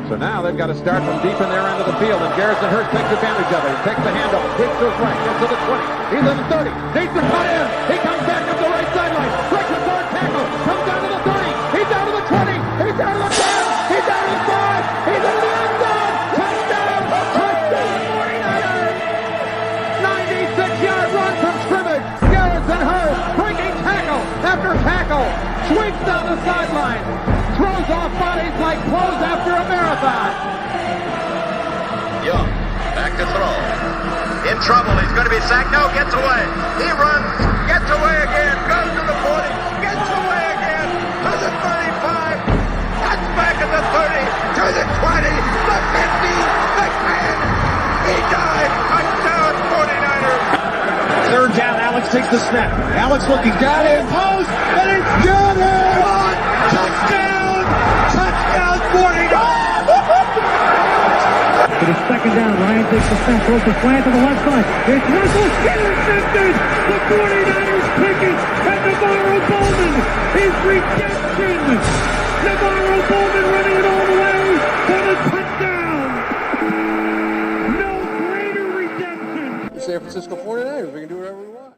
So now they've got to start from deep in their end of the field, and Garrison Hurst takes advantage of it. He takes the handoff, hits to his right, gets to the 20. He's in the 30, needs to cut in. He comes back up the right sideline, breaks the third tackle, comes down to the 30. He's down to the 20. He's down to the 10. He's down to the 5. He's into the end zone. Touchdown! Touchdown! 49ers! 96-yard run from scrimmage. Garrison Hurst breaking tackle after tackle, sweeps down the sideline. Throws off bodies like clothes after a marathon. Young, back to throw. In trouble, he's going to be sacked. No, gets away. He runs, gets away again, goes to the 40, gets away again, to the 35, cuts back at the 30, to the 20, the 50, the 10. He died. Touchdown, 49ers. Third down, Alex takes the snap. Alex looking down in post, and it's good. Touchdown! Touchdown, 49ers! It is second down. Ryan takes the snap, throws the slant to the left side. It's Russell, intercepted! The 49ers pick it, and Navarro Bowman is redemption! Navarro Bowman running it all the way for the touchdown! No greater redemption! The San Francisco 49ers, we can do whatever we want.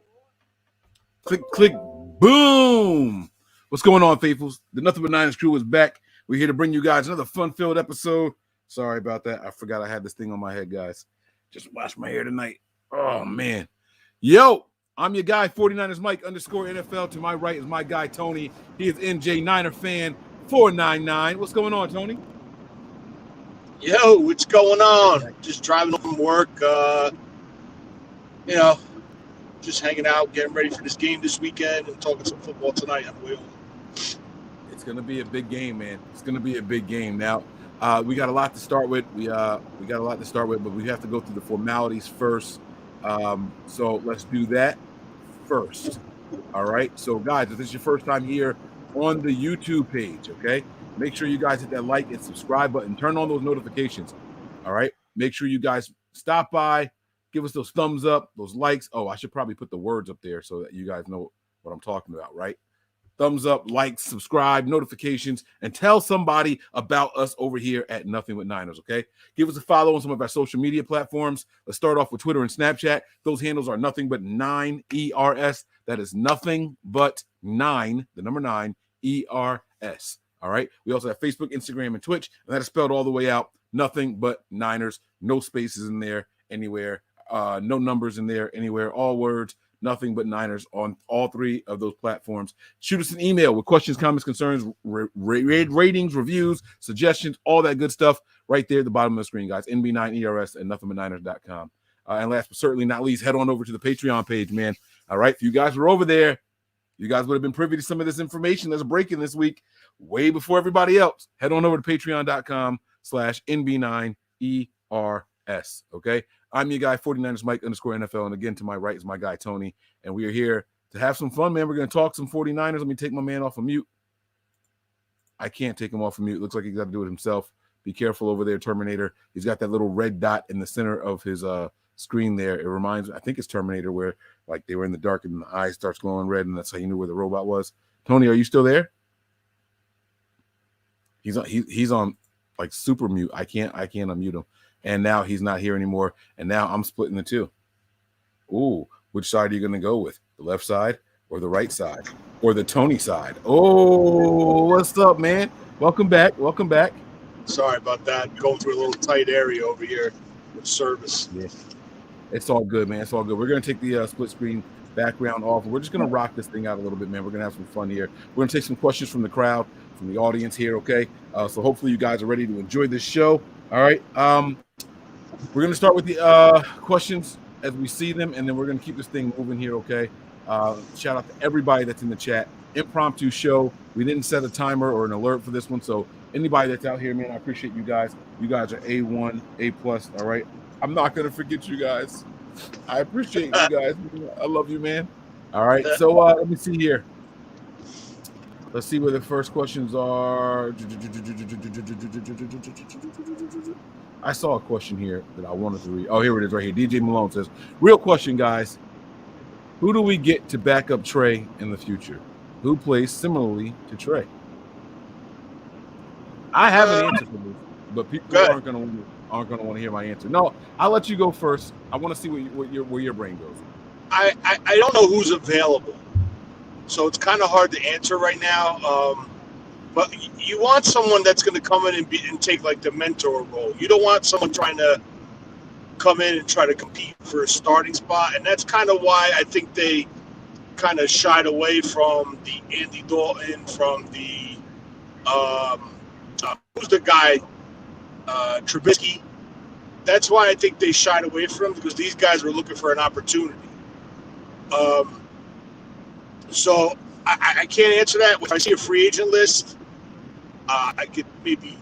Click, click, boom! What's going on, faithfuls? The Nothing But Niners crew is back. We're here to bring you guys another fun-filled episode. Sorry about that. I forgot I had this thing on my head, guys. Just washed my hair tonight. Oh, man. Yo, I'm your guy, 49ers Mike _NFL. To my right is my guy, Tony. He is NJ Niner fan 499. What's going on, Tony? Yo, what's going on? Just driving home from work. Just hanging out, getting ready for this game this weekend, and talking some football tonight on the way home. It's going to be a big game, man. It's going to be a big game. Now, we got a lot to start with. We got a lot to start with, but we have to go through the formalities first. So let's do that first. All right. So, guys, if this is your first time here on the YouTube page, okay, make sure you guys hit that like and subscribe button. Turn on those notifications. All right. Make sure you guys stop by. Give us those thumbs up, those likes. Oh, I should probably put the words up there so that you guys know what I'm talking about, right? Thumbs up, likes, subscribe, notifications, and tell somebody about us over here at Nothing But Niners, okay? Give us a follow on some of our social media platforms. Let's start off with Twitter and Snapchat. Those handles are Nothing But 9 ERS. That is Nothing But 9, the number 9, ERS, all right? We also have Facebook, Instagram, and Twitch, and that is spelled all the way out. Nothing But Niners. No spaces in there anywhere. No numbers in there anywhere. All words. Nothing But Niners on all three of those platforms. Shoot us an email with questions, comments, concerns, ratings, reviews, suggestions, all that good stuff right there at the bottom of the screen, guys. NB9ERS and nothingbutniners.com. And last but certainly not least, head on over to the Patreon page, man. All right. If you guys were over there, you guys would have been privy to some of this information that's breaking this week way before everybody else. Head on over to patreon.com/NB9ERS. Okay. I'm your guy, 49ers Mike _NFL. And again, to my right is my guy, Tony. And we are here to have some fun, man. We're going to talk some 49ers. Let me take my man off of mute. I can't take him off of mute. Looks like he's got to do it himself. Be careful over there, Terminator. He's got that little red dot in the center of his screen there. It reminds me, I think it's Terminator, where like they were in the dark and the eye starts glowing red, and that's how you knew where the robot was. Tony, are you still there? He's on like super mute. I can't unmute him. And now he's not here anymore. And now I'm splitting the two. Ooh, which side are you going to go with? The left side or the right side or the Tony side? Oh, what's up, man? Welcome back. Welcome back. Sorry about that. Going through a little tight area over here with service. Yeah, it's all good, man. It's all good. We're going to take the split screen background off. We're just going to rock this thing out a little bit, man. We're going to have some fun here. We're going to take some questions from the crowd, from the audience here, okay? So hopefully you guys are ready to enjoy this show. All right. We're going to start with the questions as we see them, and then we're going to keep this thing moving here, okay? Shout out to everybody that's in the chat. Impromptu show. We didn't set a timer or an alert for this one, so anybody that's out here, man, I appreciate you guys. You guys are A1, A+, all right? I'm not going to forget you guys. I appreciate you guys. I love you, man. All right, so let me see here. Let's see where the first questions are. I saw a question here that I wanted to read. Oh, here it is right here. DJ Malone says, real question, guys. Who do we get to back up Trey in the future? Who plays similarly to Trey? I have an answer for this. but people Good. aren't going to want to hear my answer. No, I'll let you go first. I want to see where your brain goes. I don't know who's available, so it's kind of hard to answer right now. But you want someone that's going to come in and take like the mentor role. You don't want someone trying to come in and try to compete for a starting spot, and that's kind of why I think they kind of shied away from the Andy Dalton, from the who's the guy, Trubisky. That's why I think they shied away from him, because these guys were looking for an opportunity. So I can't answer that. If I see a free agent list, I could maybe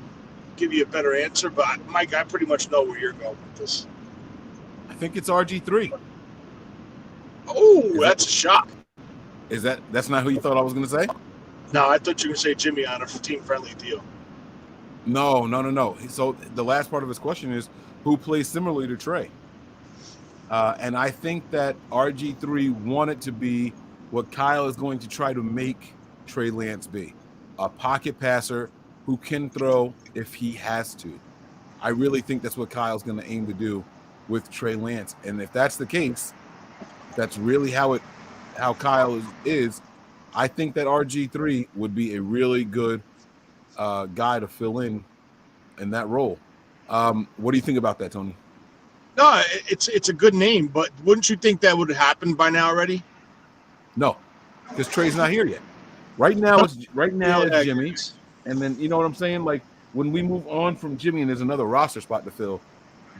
give you a better answer. But Mike, I pretty much know where you're going with this. I think it's RG3. Oh, that's a shock. That's not who you thought I was going to say? No, I thought you were going to say Jimmy on a team-friendly deal. No. So the last part of his question is, who plays similarly to Trey? And I think that RG3 wanted to be what Kyle is going to try to make Trey Lance be, a pocket passer who can throw if he has to. I really think that's what Kyle's going to aim to do with Trey Lance. And if that's the case, that's really how Kyle is. I think that RG3 would be a really good guy to fill in that role. What do you think about that, Tony? No, it's a good name, but wouldn't you think that would have happened by now already? No, because Trey's not here yet. Right now it's Jimmy, and then you know what I'm saying. Like when we move on from Jimmy and there's another roster spot to fill,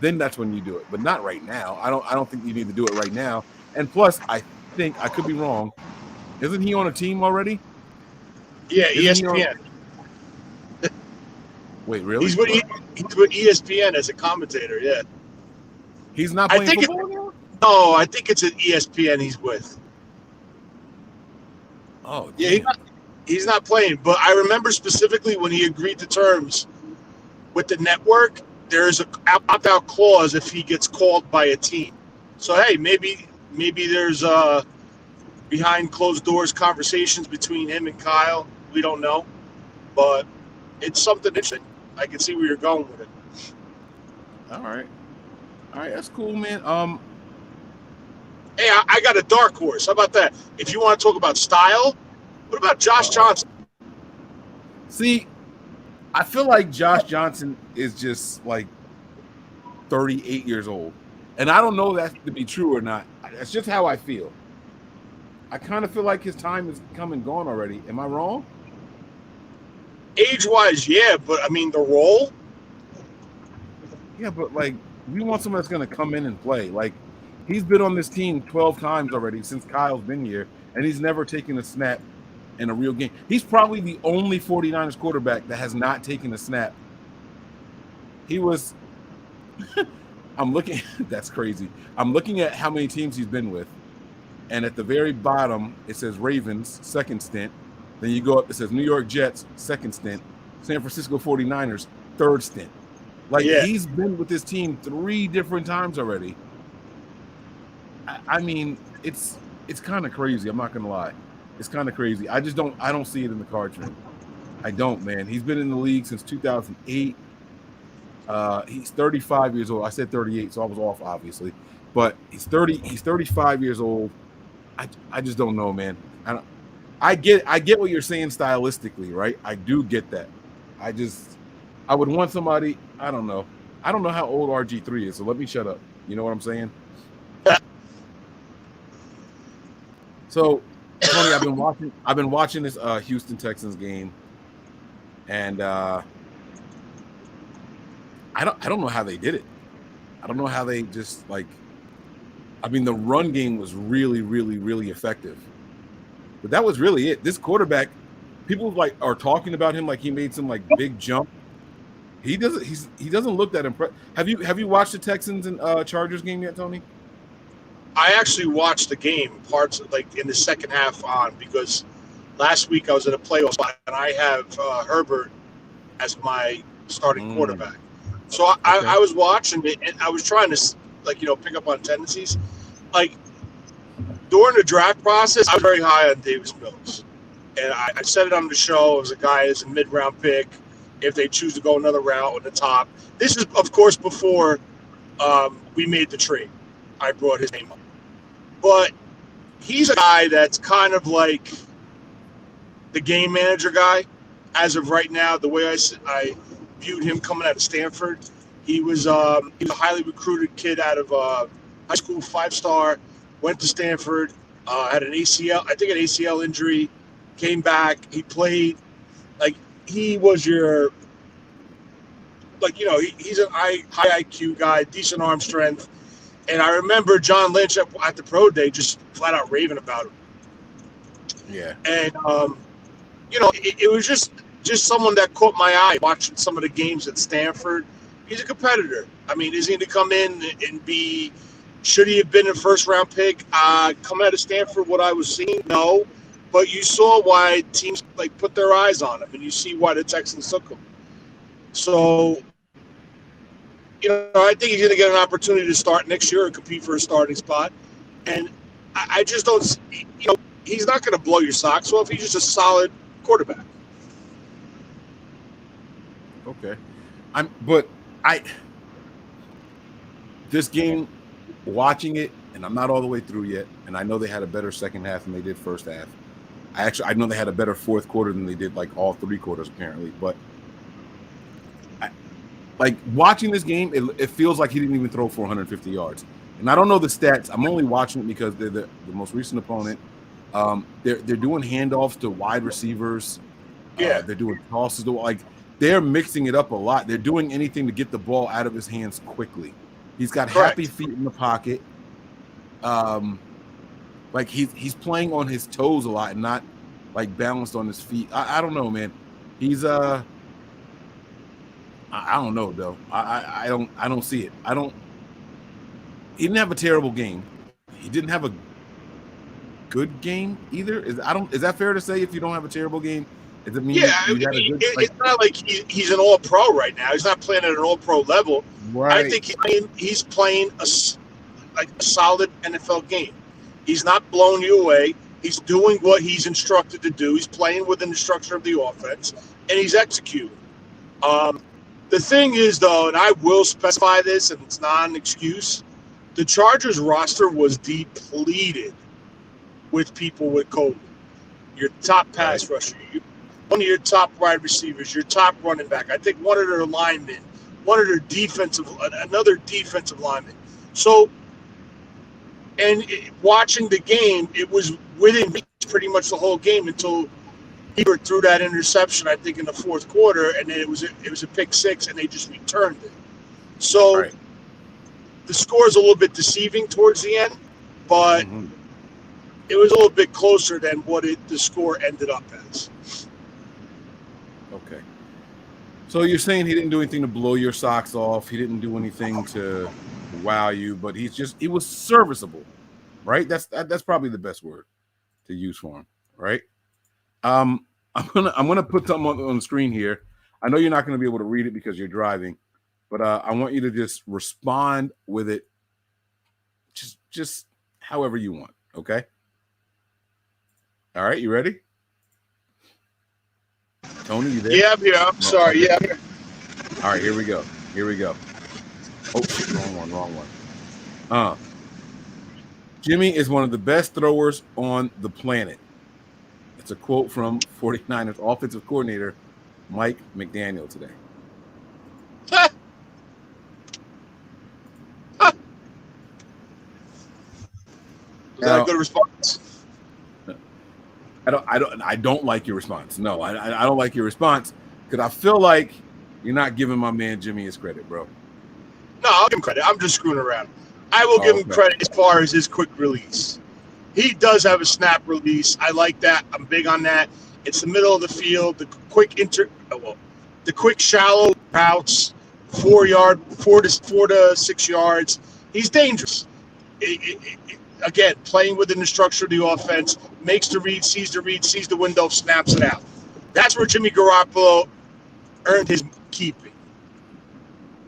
then that's when you do it. But not right now. I don't think you need to do it right now. And plus, I think I could be wrong. Isn't he on a team already? Yeah, ESPN. Wait, really? He's with ESPN as a commentator. Yeah. He's not playing football now? No, I think it's at ESPN he's with. Oh, yeah, he's not playing. But I remember specifically when he agreed to terms with the network, there's a opt-out clause if he gets called by a team. So hey, maybe there's behind closed doors conversations between him and Kyle. We don't know, but it's something interesting. I can see where you're going with it. All right, that's cool, man. Hey, I got a dark horse. How about that? If you want to talk about style, what about Josh Johnson? See, I feel like Josh Johnson is just like 38 years old. And I don't know that to be true or not. That's just how I feel. I kind of feel like his time is come and gone already. Am I wrong? Age-wise, yeah, but I mean the role? Yeah, but like we want someone that's going to come in and play. Like he's been on this team 12 times already since Kyle's been here, and he's never taken a snap in a real game. He's probably the only 49ers quarterback that has not taken a snap. He was I'm looking that's crazy. I'm looking at how many teams he's been with. And at the very bottom, it says Ravens, second stint. Then you go up, it says New York Jets, second stint. San Francisco 49ers, third stint. Like, He's been with this team 3 different times already. I mean, it's kind of crazy. I'm not going to lie. It's kind of crazy. I don't see it in the cards for him. I don't, man. He's been in the league since 2008. He's 35 years old. I said 38, so I was off, obviously. But he's 35 years old. I just don't know, man. I get what you're saying stylistically, right? I do get that. I would want somebody, I don't know how old RG3 is, so let me shut up. You know what I'm saying? So, Tony, I've been watching this Houston Texans game, and I don't know how they did it. I don't know how they just the run game was really, really, really effective. But that was really it. This quarterback, people are talking about him like he made some big jump. He doesn't look that impressive. Have you watched the Texans and Chargers game yet, Tony? I actually watched the game parts in the second half on, because last week I was in a playoff spot and I have Herbert as my starting quarterback. So I was watching it and I was trying to pick up on tendencies. During the draft process, I was very high on Davis Mills, and I said it on the show. It was a guy as a mid-round pick, if they choose to go another route at the top. This is, of course, before we made the trade. I brought his name up. But he's a guy that's kind of like the game manager guy. As of right now, the way I viewed him coming out of Stanford, he was a highly recruited kid out of high school, 5-star, went to Stanford, had an ACL injury, came back. He played like he was your he's a high IQ guy, decent arm strength. And I remember John Lynch at the pro day just flat out raving about him. Yeah. And it was just someone that caught my eye watching some of the games at Stanford. He's a competitor. I mean, is he going to come in and be? Should he have been a first-round pick? Coming out of Stanford, what I was seeing, no. But you saw why teams put their eyes on him, and you see why the Texans took him. So, I think he's going to get an opportunity to start next year and compete for a starting spot. And I just don't. He's not going to blow your socks off. He's just a solid quarterback. Okay. This game, watching it, and I'm not all the way through yet, and I know they had a better second half than they did first half. I know they had a better fourth quarter than they did all 3 quarters apparently, but watching this game, it feels like he didn't even throw for 150 yards. And I don't know the stats. I'm only watching it because they're the most recent opponent. They're doing handoffs to wide receivers. Yeah. They're doing tosses to they're mixing it up a lot. They're doing anything to get the ball out of his hands quickly. He's got happy feet in the pocket. He's playing on his toes a lot and not balanced on his feet. I don't know, man. He's I don't know though. I don't see it. He didn't have a terrible game. He didn't have a good game either. Is that fair to say if you don't have a terrible game? Does it mean it's not like he's an all-pro right now. He's not playing at an all-pro level. Right. I think he's playing a solid NFL game. He's not blowing you away. He's doing what he's instructed to do. He's playing within the structure of the offense, and he's executing. The thing is, though, and I will specify this, and it's not an excuse, the Chargers roster was depleted with people with COVID. Your top pass rusher, one of your top wide receivers, your top running back. I think one of their linemen, another defensive lineman. So, watching the game, it was within reach pretty much the whole game until Hebert threw that interception, I think, in the fourth quarter, and then it was a pick six, and they just returned it. So, the score is a little bit deceiving towards the end, but it was a little bit closer than what the score ended up as. Okay. So you're saying he didn't do anything to blow your socks off. He didn't do anything to wow you, but he was serviceable, right? That's probably the best word to use for him, right? I'm gonna put something on the screen here. I know you're not gonna be able to read it because you're driving, but I want you to just respond with it, just however you want. Okay. All right, you ready? Tony, you there? Yeah, I'm here. I'm sorry. Yeah, I'm here. All right, here we go. Oh, shit, wrong one. Jimmy is one of the best throwers on the planet. It's a quote from 49ers offensive coordinator Mike McDaniel today. Was that a good response? I don't like your response. No, I don't like your response because I feel like you're not giving my man Jimmy his credit, bro. No, I'll give him credit. I'm just screwing around. I will give him credit as far as his quick release. He does have a snap release. I like that. I'm big on that. It's the middle of the field, the quick shallow routes, 4 to 6 yards. He's dangerous. Again, playing within the structure of the offense, makes the read, sees the window, snaps it out. That's where Jimmy Garoppolo earned his keeping.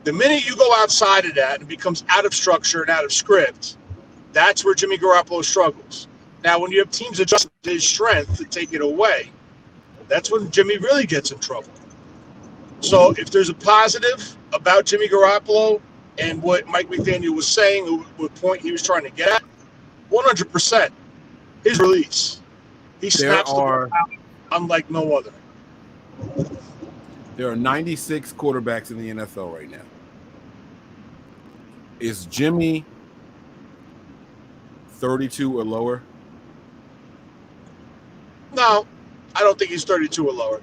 The minute you go outside of that and becomes out of structure and out of script, that's where Jimmy Garoppolo struggles. Now, when you have teams adjusting his strength to take it away, that's when Jimmy really gets in trouble. So if there's a positive about Jimmy Garoppolo and what Mike McDaniel was saying, what point he was trying to get at, 100%, his release. He snaps the ball out unlike no other. There are 96 quarterbacks in the NFL right now. Is Jimmy 32 or lower? No, I don't think he's 32 or lower.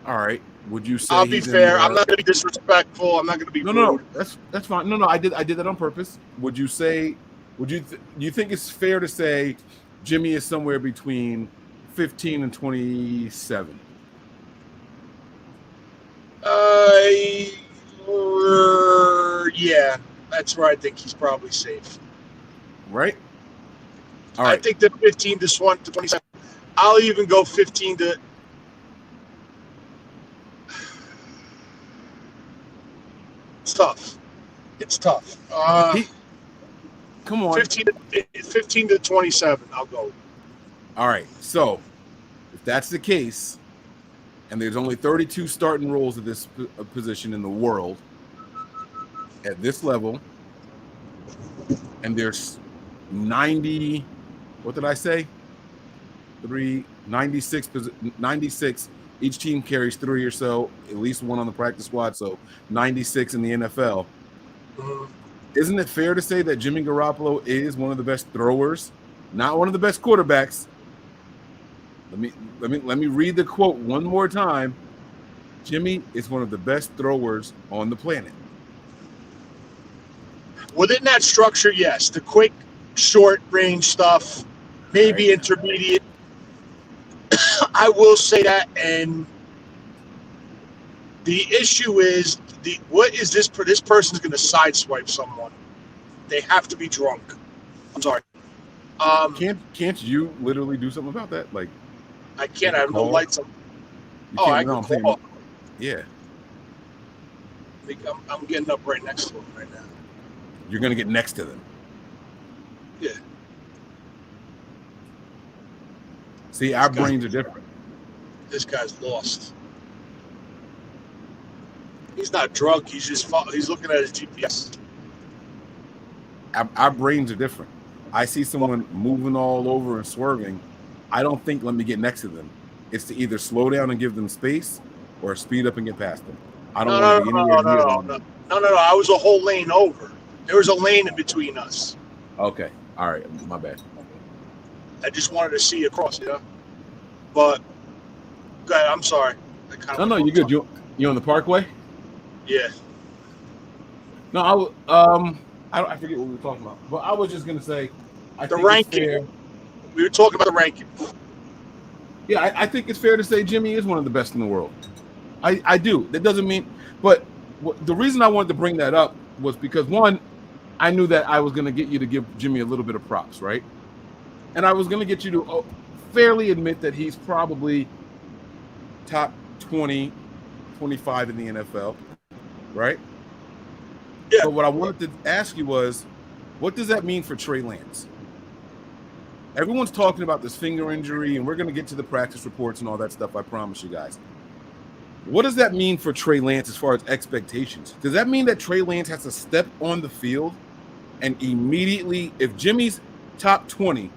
All right. Would you say? I'll be fair. I'm not going to be disrespectful. I'm not going to be rude. No. That's fine. No. I did that on purpose. Would you say? Do you think it's fair to say Jimmy is somewhere between 15 and 27? Yeah, that's where I think he's probably safe. Right. All right. I think the 15 to 27. I'll even go 15 to. It's tough. Come on. 15 to 27. I'll go. All right. So, if that's the case, and there's only 32 starting roles at this position in the world at this level, and there's 90. What did I say? 96. Each team carries 3 or so, at least one on the practice squad, so 96 in the NFL. Isn't it fair to say that Jimmy Garoppolo is one of the best throwers, not one of the best quarterbacks? Let me read the quote one more time. Jimmy is one of the best throwers on the planet. Within that structure, yes. The quick, short range stuff, maybe intermediate. I will say that, and the issue is what is this? This person's going to sideswipe someone. They have to be drunk. I'm sorry. Can't you literally do something about that? Like, I can't. I have no lights on. I can call. Yeah. I'm getting up right next to him right now. You're going to get next to them. Yeah. See, our brains are different. This guy's lost. He's not drunk. He's looking at his GPS. Our brains are different. I see someone moving all over and swerving. I don't think let me get next to them. It's to either slow down and give them space or speed up and get past them. I don't want to be anywhere near them. No. I was a whole lane over. There was a lane in between us. Okay. All right. My bad. I just wanted to see across, But, God, I'm sorry. No, you're good. You on the Parkway? Yeah. No, I forget what we were talking about, but I was just gonna say, the ranking. We were talking about the ranking. Yeah, I think it's fair to say Jimmy is one of the best in the world. I do. That doesn't mean, but the reason I wanted to bring that up was because one, I knew that I was gonna get you to give Jimmy a little bit of props, right? And I was gonna get you to fairly admit that he's probably top 20, 25 in the NFL, right? Yeah. So what I wanted to ask you was, what does that mean for Trey Lance? Everyone's talking about this finger injury, and we're going to get to the practice reports and all that stuff, I promise you guys. What does that mean for Trey Lance as far as expectations? Does that mean that Trey Lance has to step on the field and immediately, if Jimmy's top 20,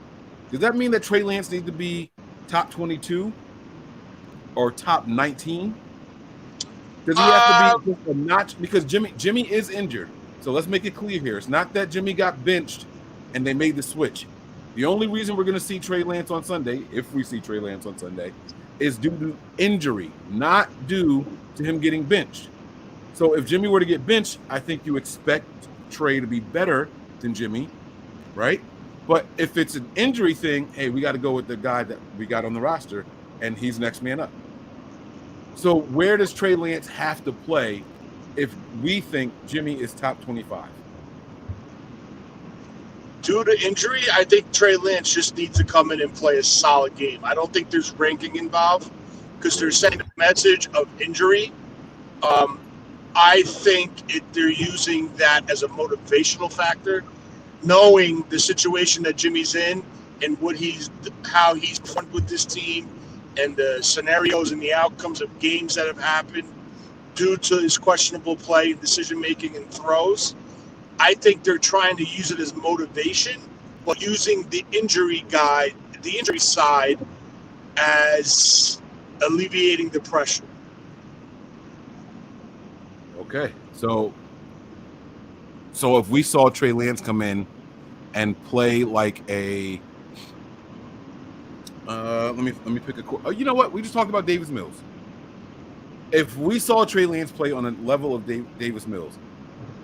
does that mean that Trey Lance needs to be top 22 or top 19? Does he have to be just a notch? Because Jimmy is injured. So let's make it clear here. It's not that Jimmy got benched and they made the switch. The only reason we're going to see Trey Lance on Sunday, if we see Trey Lance on Sunday, is due to injury, not due to him getting benched. So if Jimmy were to get benched, I think you expect Trey to be better than Jimmy, right? But if it's an injury thing, hey, we got to go with the guy that we got on the roster, and he's next man up. So where does Trey Lance have to play if we think Jimmy is top 25? Due to injury, I think Trey Lance just needs to come in and play a solid game. I don't think there's ranking involved because they're sending a message of injury. I think they're using that as a motivational factor, knowing the situation that Jimmy's in and how he's performed with this team and the scenarios and the outcomes of games that have happened. due to his questionable play and decision-making and throws. I think they're trying to use it as motivation, but using the injury side as alleviating the pressure. Okay, so if we saw Trey Lance come in and play like a let me pick a you know what, we just talked about Davis Mills. If we saw Trey Lance play on a level of Davis Mills,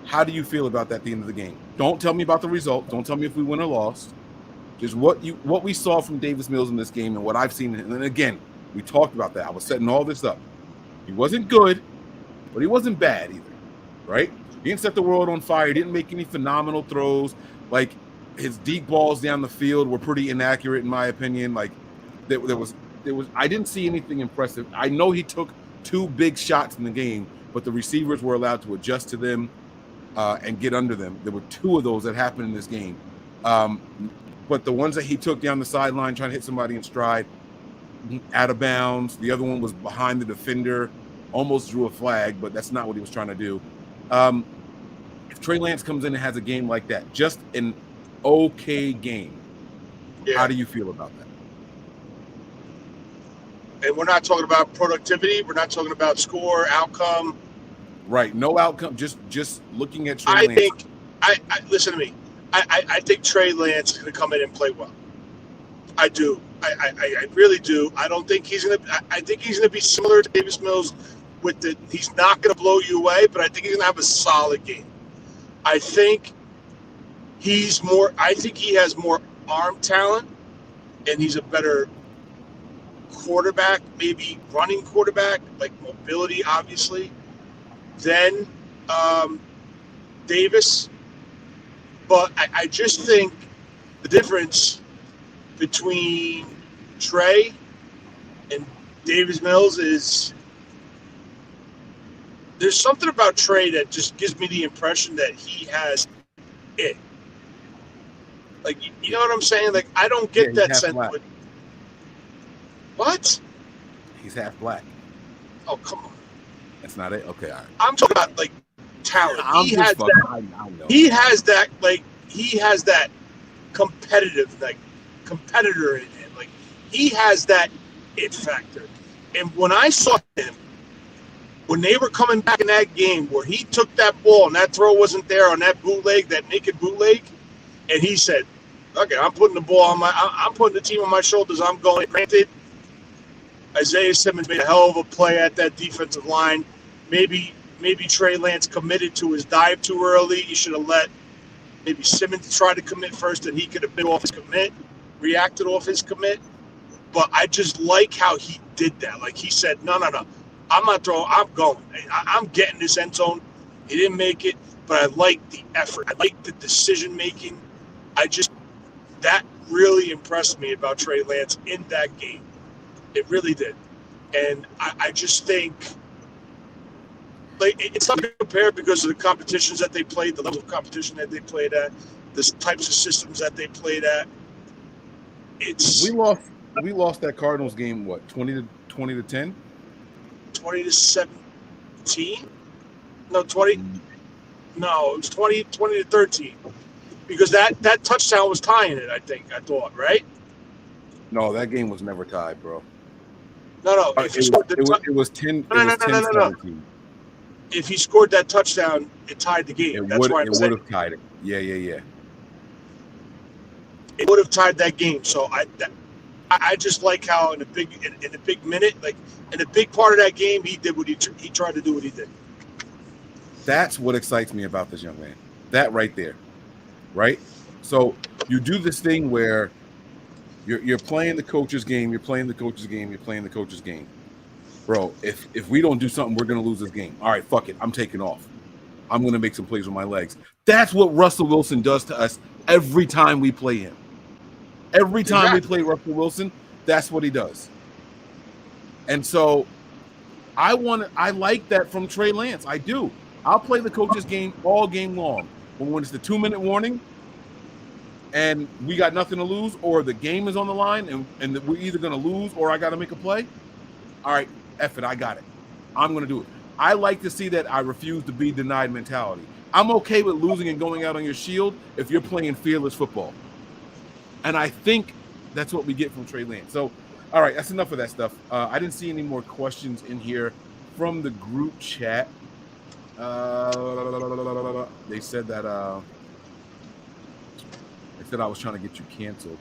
how do you feel about that at the end of the game? Don't tell me about the result. Don't tell me if we win or lost. Just what we saw from Davis Mills in this game and what I've seen. And then again, we talked about that. I was setting all this up. He wasn't good, but he wasn't bad either, right? He didn't set the world on fire. He didn't make any phenomenal throws. Like, his deep balls down the field were pretty inaccurate, in my opinion. Like, there was I didn't see anything impressive. I know he took 2 big shots in the game, but the receivers were allowed to adjust to them and get under them. There were 2 of those that happened in this game. But the ones that he took down the sideline trying to hit somebody in stride, out of bounds. The other one was behind the defender, almost drew a flag, but that's not what he was trying to do. If Trey Lance comes in and has a game like that, just an okay game, how do you feel about that? And we're not talking about productivity. We're not talking about score, outcome. Right, no outcome. Just looking at Trey Lance. Listen to me. I think Trey Lance is going to come in and play well. I do. I really do. I don't think he's going to. I think he's going to be similar to Davis Mills. He's not going to blow you away, but I think he's going to have a solid game. I think he's more. I think he has more arm talent, and he's a better quarterback, maybe running quarterback, like mobility, obviously, than Davis. But I just think the difference between Trey and Davis Mills is there's something about Trey that just gives me the impression that he has it. Like, you know what I'm saying? Like, I don't get that sense. What? He's half black. Oh, come on. That's not it? Okay, all right. I'm talking about, like, talent. He has that competitive, like, competitor in him. Like, he has that it factor. And when I saw him, when they were coming back in that game where he took that ball and that throw wasn't there on that bootleg, that naked bootleg, and he said, okay, I'm putting the team on my shoulders. I'm going. Granted, Isaiah Simmons made a hell of a play at that defensive line. Maybe Trey Lance committed to his dive too early. He should have let maybe Simmons try to commit first, and he could have been off his commit, reacted off his commit. But I just like how he did that. Like, he said, no, I'm not throwing. I'm going. I'm getting this end zone. He didn't make it, but I like the effort. I like the decision making. That really impressed me about Trey Lance in that game. It really did. And I just think, like, it's not compared because of the competitions that they played, the level of competition that they played at, the types of systems that they played at. We lost that Cardinals game, what, 20 to 10? 20 to 17? No, 20. No, it was 20 to 13. Because that touchdown was tying it, I thought, right? No, that game was never tied, bro. No. It was 10. No. If he scored that touchdown, it tied the game. It would have tied it. Yeah. It would have tied that game. So I just like how in a big minute, like in a big part of that game, he did what he tried to do what he did. That's what excites me about this young man. That right there. Right? So you do this thing where you're playing the coach's game, Bro, if we don't do something, we're going to lose this game. All right, fuck it. I'm taking off. I'm going to make some plays with my legs. That's what Russell Wilson does to us every time we play him. Every time we play Russell Wilson, that's what he does. And so I like that from Trey Lance. I do. I'll play the coach's game all game long. But when it's the 2-minute warning and we got nothing to lose, or the game is on the line and we're either going to lose or I got to make a play, all right, F it, I got it. I'm going to do it. I like to see that I refuse to be denied mentality. I'm okay with losing and going out on your shield if you're playing fearless football. And I think that's what we get from Trey Lance. So, all right, that's enough of that stuff. I didn't see any more questions in here from the group chat. They said that I was trying to get you canceled.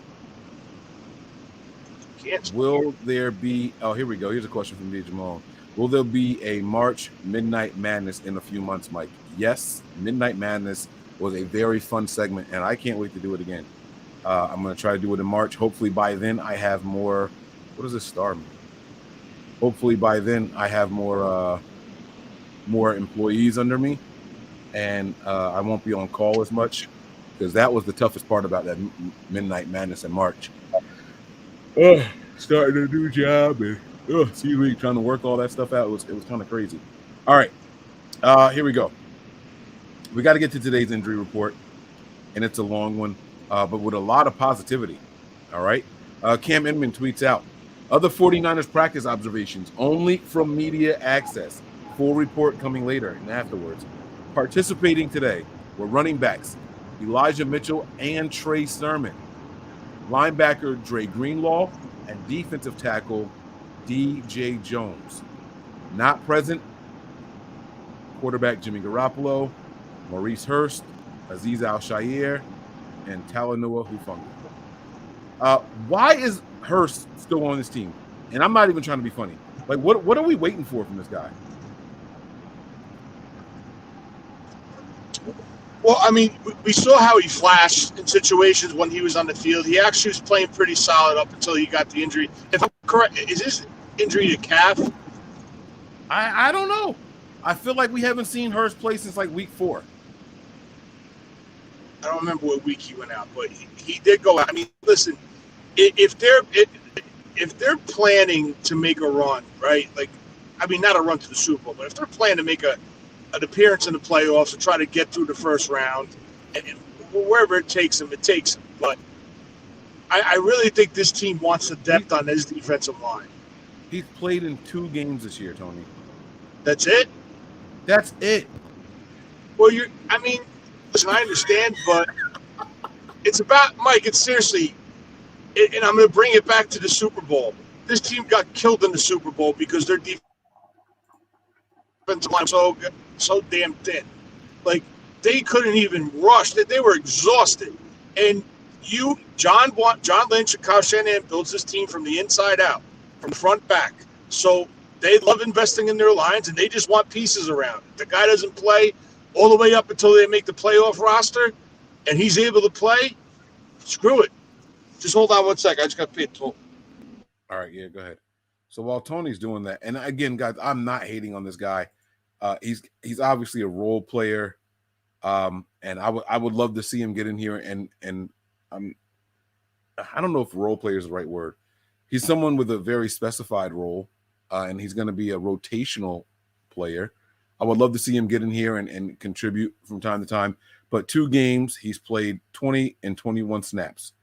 Will there be? Oh, here we go. Here's a question from DJ Malone. Will there be a March Midnight Madness in a few months, Mike? Yes, Midnight Madness was a very fun segment, and I can't wait to do it again. I'm going to try to do it in March. Hopefully by then I have more. What does this star mean? Hopefully by then I have more employees under me, and I won't be on call as much, because that was the toughest part about that Midnight Madness in March. Starting a new job and trying to work all that stuff out. It was kind of crazy. All right, here we go. We got to get to today's injury report, and it's a long one, but with a lot of positivity. All right, Cam Inman tweets out, other 49ers practice observations only from media access. Full report coming later and afterwards. Participating today were running backs Elijah Mitchell and Trey Sermon, linebacker Dre Greenlaw, and defensive tackle DJ Jones. Not present, quarterback Jimmy Garoppolo, Maurice Hurst, Azeez Al-Shaair, and Talanoa Hufanga. Why is Hurst still on this team? And I'm not even trying to be funny. Like, what are we waiting for from this guy? Well, I mean, we saw how he flashed in situations when he was on the field. He actually was playing pretty solid up until he got the injury. If I'm correct, is this injury to calf? I don't know. I feel like we haven't seen Hurst play since like week 4. I don't remember what week he went out, but he did go out. I mean, listen, if they're planning to make a run, right? Like, I mean, not a run to the Super Bowl, but if they're planning to make an appearance in the playoffs and try to get through the first round, and wherever it takes them, it takes them. But I really think this team wants the depth on this defensive line. He's played in 2 games this year, Tony. That's it? That's it. Well, listen, I understand, but it's about, Mike, it's seriously, and I'm going to bring it back to the Super Bowl. This team got killed in the Super Bowl because their defensive line was so damn thin. Like, they couldn't even rush. They were exhausted. And John Lynch and Kyle Shanahan builds this team from the inside out, from front back. So they love investing in their lines, and they just want pieces around. If the guy doesn't play all the way up until they make the playoff roster, and he's able to play, screw it. Just hold on 1 second. I just got paid. All right, yeah, go ahead. So while Tony's doing that, and again, guys, I'm not hating on this guy. He's obviously a role player, and I would love to see him get in here. And I don't know if role player is the right word. He's someone with a very specified role, and he's going to be a rotational player. I would love to see him get in here and contribute from time to time. But 2 games, he's played 20 and 21 snaps.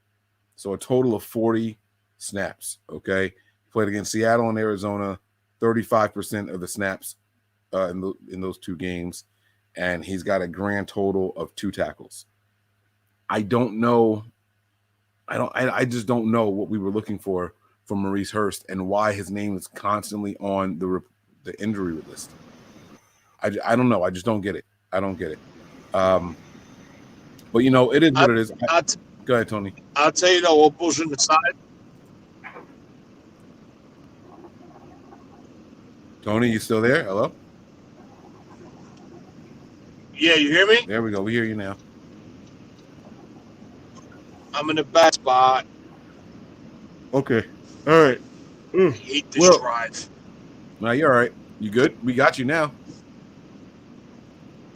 So a total of 40 snaps, okay? He played against Seattle and Arizona, 35% of the snaps in those 2 games. And he's got a grand total of 2 tackles. I don't know. I just don't know what we were looking for from Maurice Hurst and why his name is constantly on the injury list. I don't know. I just don't get it. I don't get it. But, you know, it is what it is. Go ahead, Tony. I'll tell you, though, all bullshit aside. Tony, you still there? Hello? Yeah, you hear me? There we go. We hear you now. I'm in a bad spot. Okay. All right. I hate this drive. No, you're all right. You good? We got you now.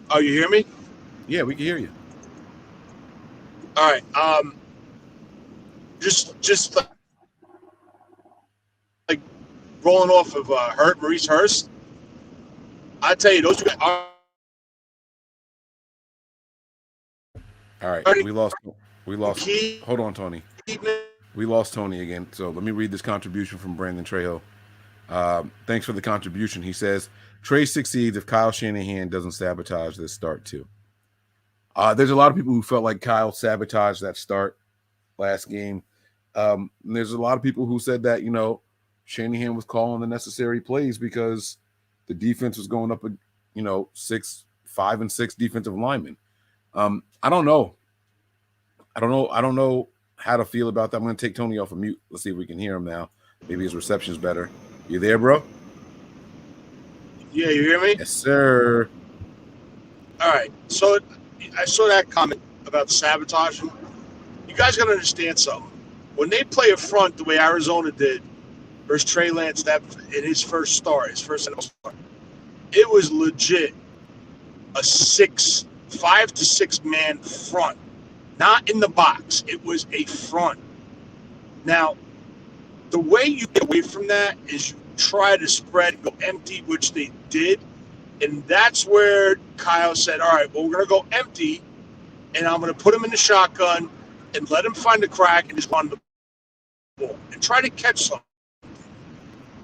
Oh, you hear me? Yeah, we can hear you. All right. Just like rolling off of Maurice Hurst. I tell you, those guys are. All right, we lost. Hold on, Tony. We lost Tony again. So let me read this contribution from Brandon Trejo. Thanks for the contribution. He says Trey succeeds if Kyle Shanahan doesn't sabotage this start too. There's a lot of people who felt like Kyle sabotaged that start last game. There's a lot of people who said that, Shanahan was calling the necessary plays because the defense was going up, 5 and 6 defensive linemen. I don't know. I don't know how to feel about that. I'm going to take Tony off of mute. Let's see if we can hear him now. Maybe his reception's better. You there, bro? Yeah, you hear me? Yes, sir. All right. So I saw that comment about sabotaging. You guys got to understand something. When they play a front the way Arizona did versus Trey Lance in his first start, his first NFL start, it was legit a 5 to 6 man front, not in the box. It was a front. Now, the way you get away from that is you try to spread and go empty, which they did. And that's where Kyle said, all right, well, we're going to go empty, and I'm going to put him in the shotgun and let him find the crack and just run the ball and try to catch something.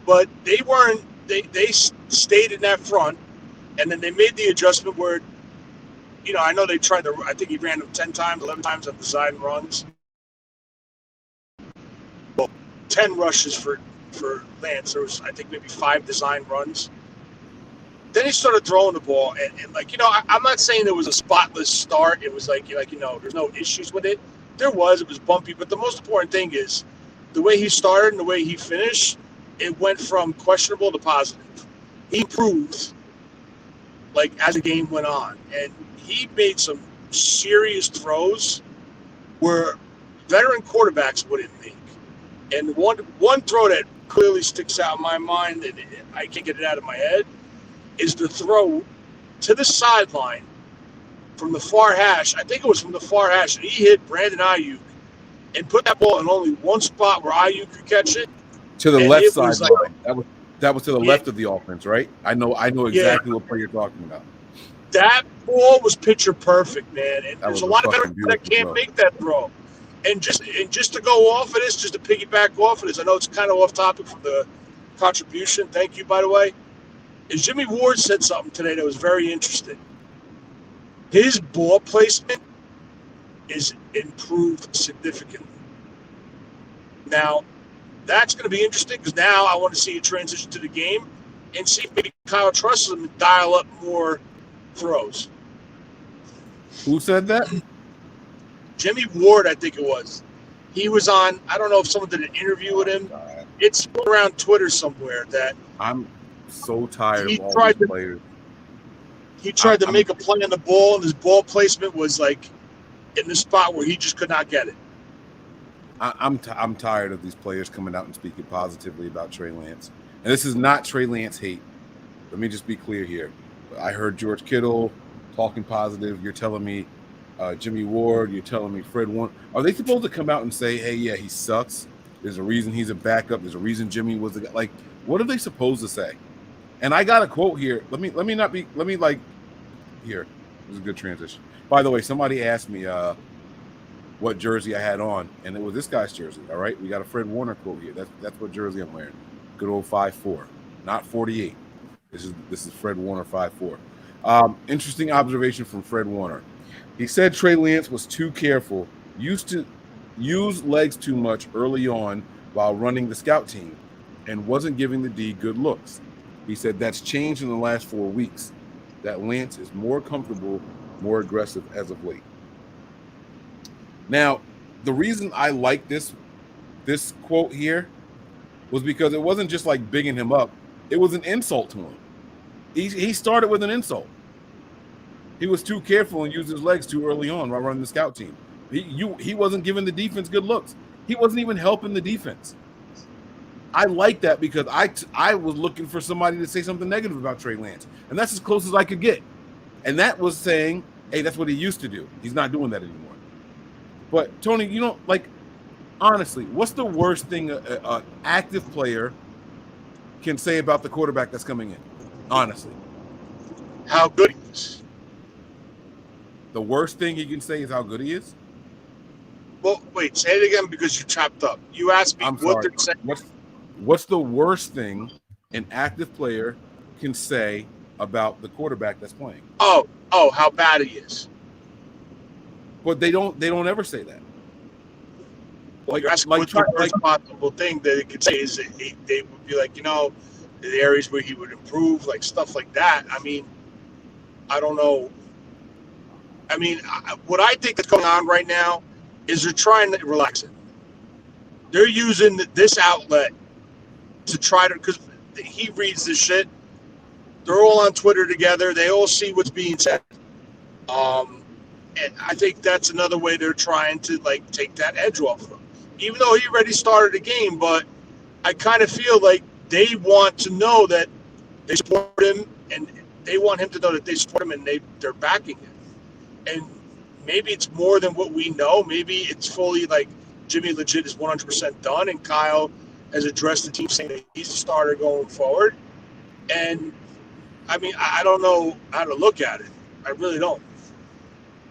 But they weren't – they stayed in that front, and then they made the adjustment where, I know they tried to – I think he ran them 10 times, 11 times on design runs. Well, 10 rushes for Lance. There was, I think, maybe 5 design runs. Then he started throwing the ball, and I'm not saying there was a spotless start. It was there's no issues with it. It was bumpy, but the most important thing is the way he started and the way he finished, it went from questionable to positive. He improved, as the game went on, and he made some serious throws where veteran quarterbacks wouldn't make. And one throw that clearly sticks out in my mind, and I can't get it out of my head, is the throw to the sideline from the far hash. I think it was from the far hash, and he hit Brandon Ayuk and put that ball in only one spot where Ayuk could catch it. To the left sideline. That was to the left of the offense, right? I know exactly what play you're talking about. That ball was picture perfect, man. And there's a lot of veterans that can't make that throw. And just to go off of this, just to piggyback off of this, I know it's kind of off topic from the contribution. Thank you, by the way. Is Jimmy Ward said something today that was very interesting. His ball placement is improved significantly. Now, that's going to be interesting because now I want to see a transition to the game and see if maybe Kyle trusts him and dial up more throws. Who said that? Jimmy Ward, I think it was. He was on, I don't know if someone did an interview with him. It's around Twitter somewhere that I'm so tired of all these players. He tried to make a play on the ball, and his ball placement was in the spot where he just could not get it. I'm tired of these players coming out and speaking positively about Trey Lance. And this is not Trey Lance hate. Let me just be clear here. I heard George Kittle talking positive. You're telling me Jimmy Ward. You're telling me Fred Warner. Are they supposed to come out and say, hey, yeah, he sucks? There's a reason he's a backup. There's a reason Jimmy was the guy. What are they supposed to say? And I got a quote here. Here. This is a good transition. By the way, somebody asked me what jersey I had on, and it was this guy's jersey. All right, we got a Fred Warner quote here. That's what jersey I'm wearing. Good old 5'4", not 48. This is Fred Warner 5'4". Interesting observation from Fred Warner. He said Trey Lance was too careful, used to use legs too much early on while running the scout team, and wasn't giving the D good looks. He said that's changed in the last 4 weeks, that Lance is more comfortable, more aggressive as of late. Now, the reason I like this quote here was because it wasn't just bigging him up. It was an insult to him. He started with an insult. He was too careful and used his legs too early on while running the scout team. He wasn't giving the defense good looks. He wasn't even helping the defense. I like that because I was looking for somebody to say something negative about Trey Lance, and that's as close as I could get. And that was saying, hey, that's what he used to do. He's not doing that anymore. But, Tony, honestly, what's the worst thing an active player can say about the quarterback that's coming in? Honestly. How good he is. The worst thing he can say is how good he is? Well, wait, say it again because you chopped up. You asked me what they're saying. What's the worst thing an active player can say about the quarterback that's playing. Oh, how bad he is. But they don't ever say that. Well, you're asking what's the worst possible thing that it could say is that they would be like, the areas where he would improve, like stuff like that. I mean, I don't know. I mean, what I think is going on right now is they're trying to relax it. They're using this outlet to try to, because he reads this shit. They're all on Twitter together. They all see what's being said. And I think that's another way they're trying to, like, take that edge off of him. Even though he already started the game, but I kind of feel like they want to know that they support him, and they want him to know that they support him and they're backing him. And maybe it's more than what we know. Maybe it's fully like Jimmy legit is 100% done, and Kyle has addressed the team saying that he's the starter going forward. And, I mean, I don't know how to look at it. I really don't.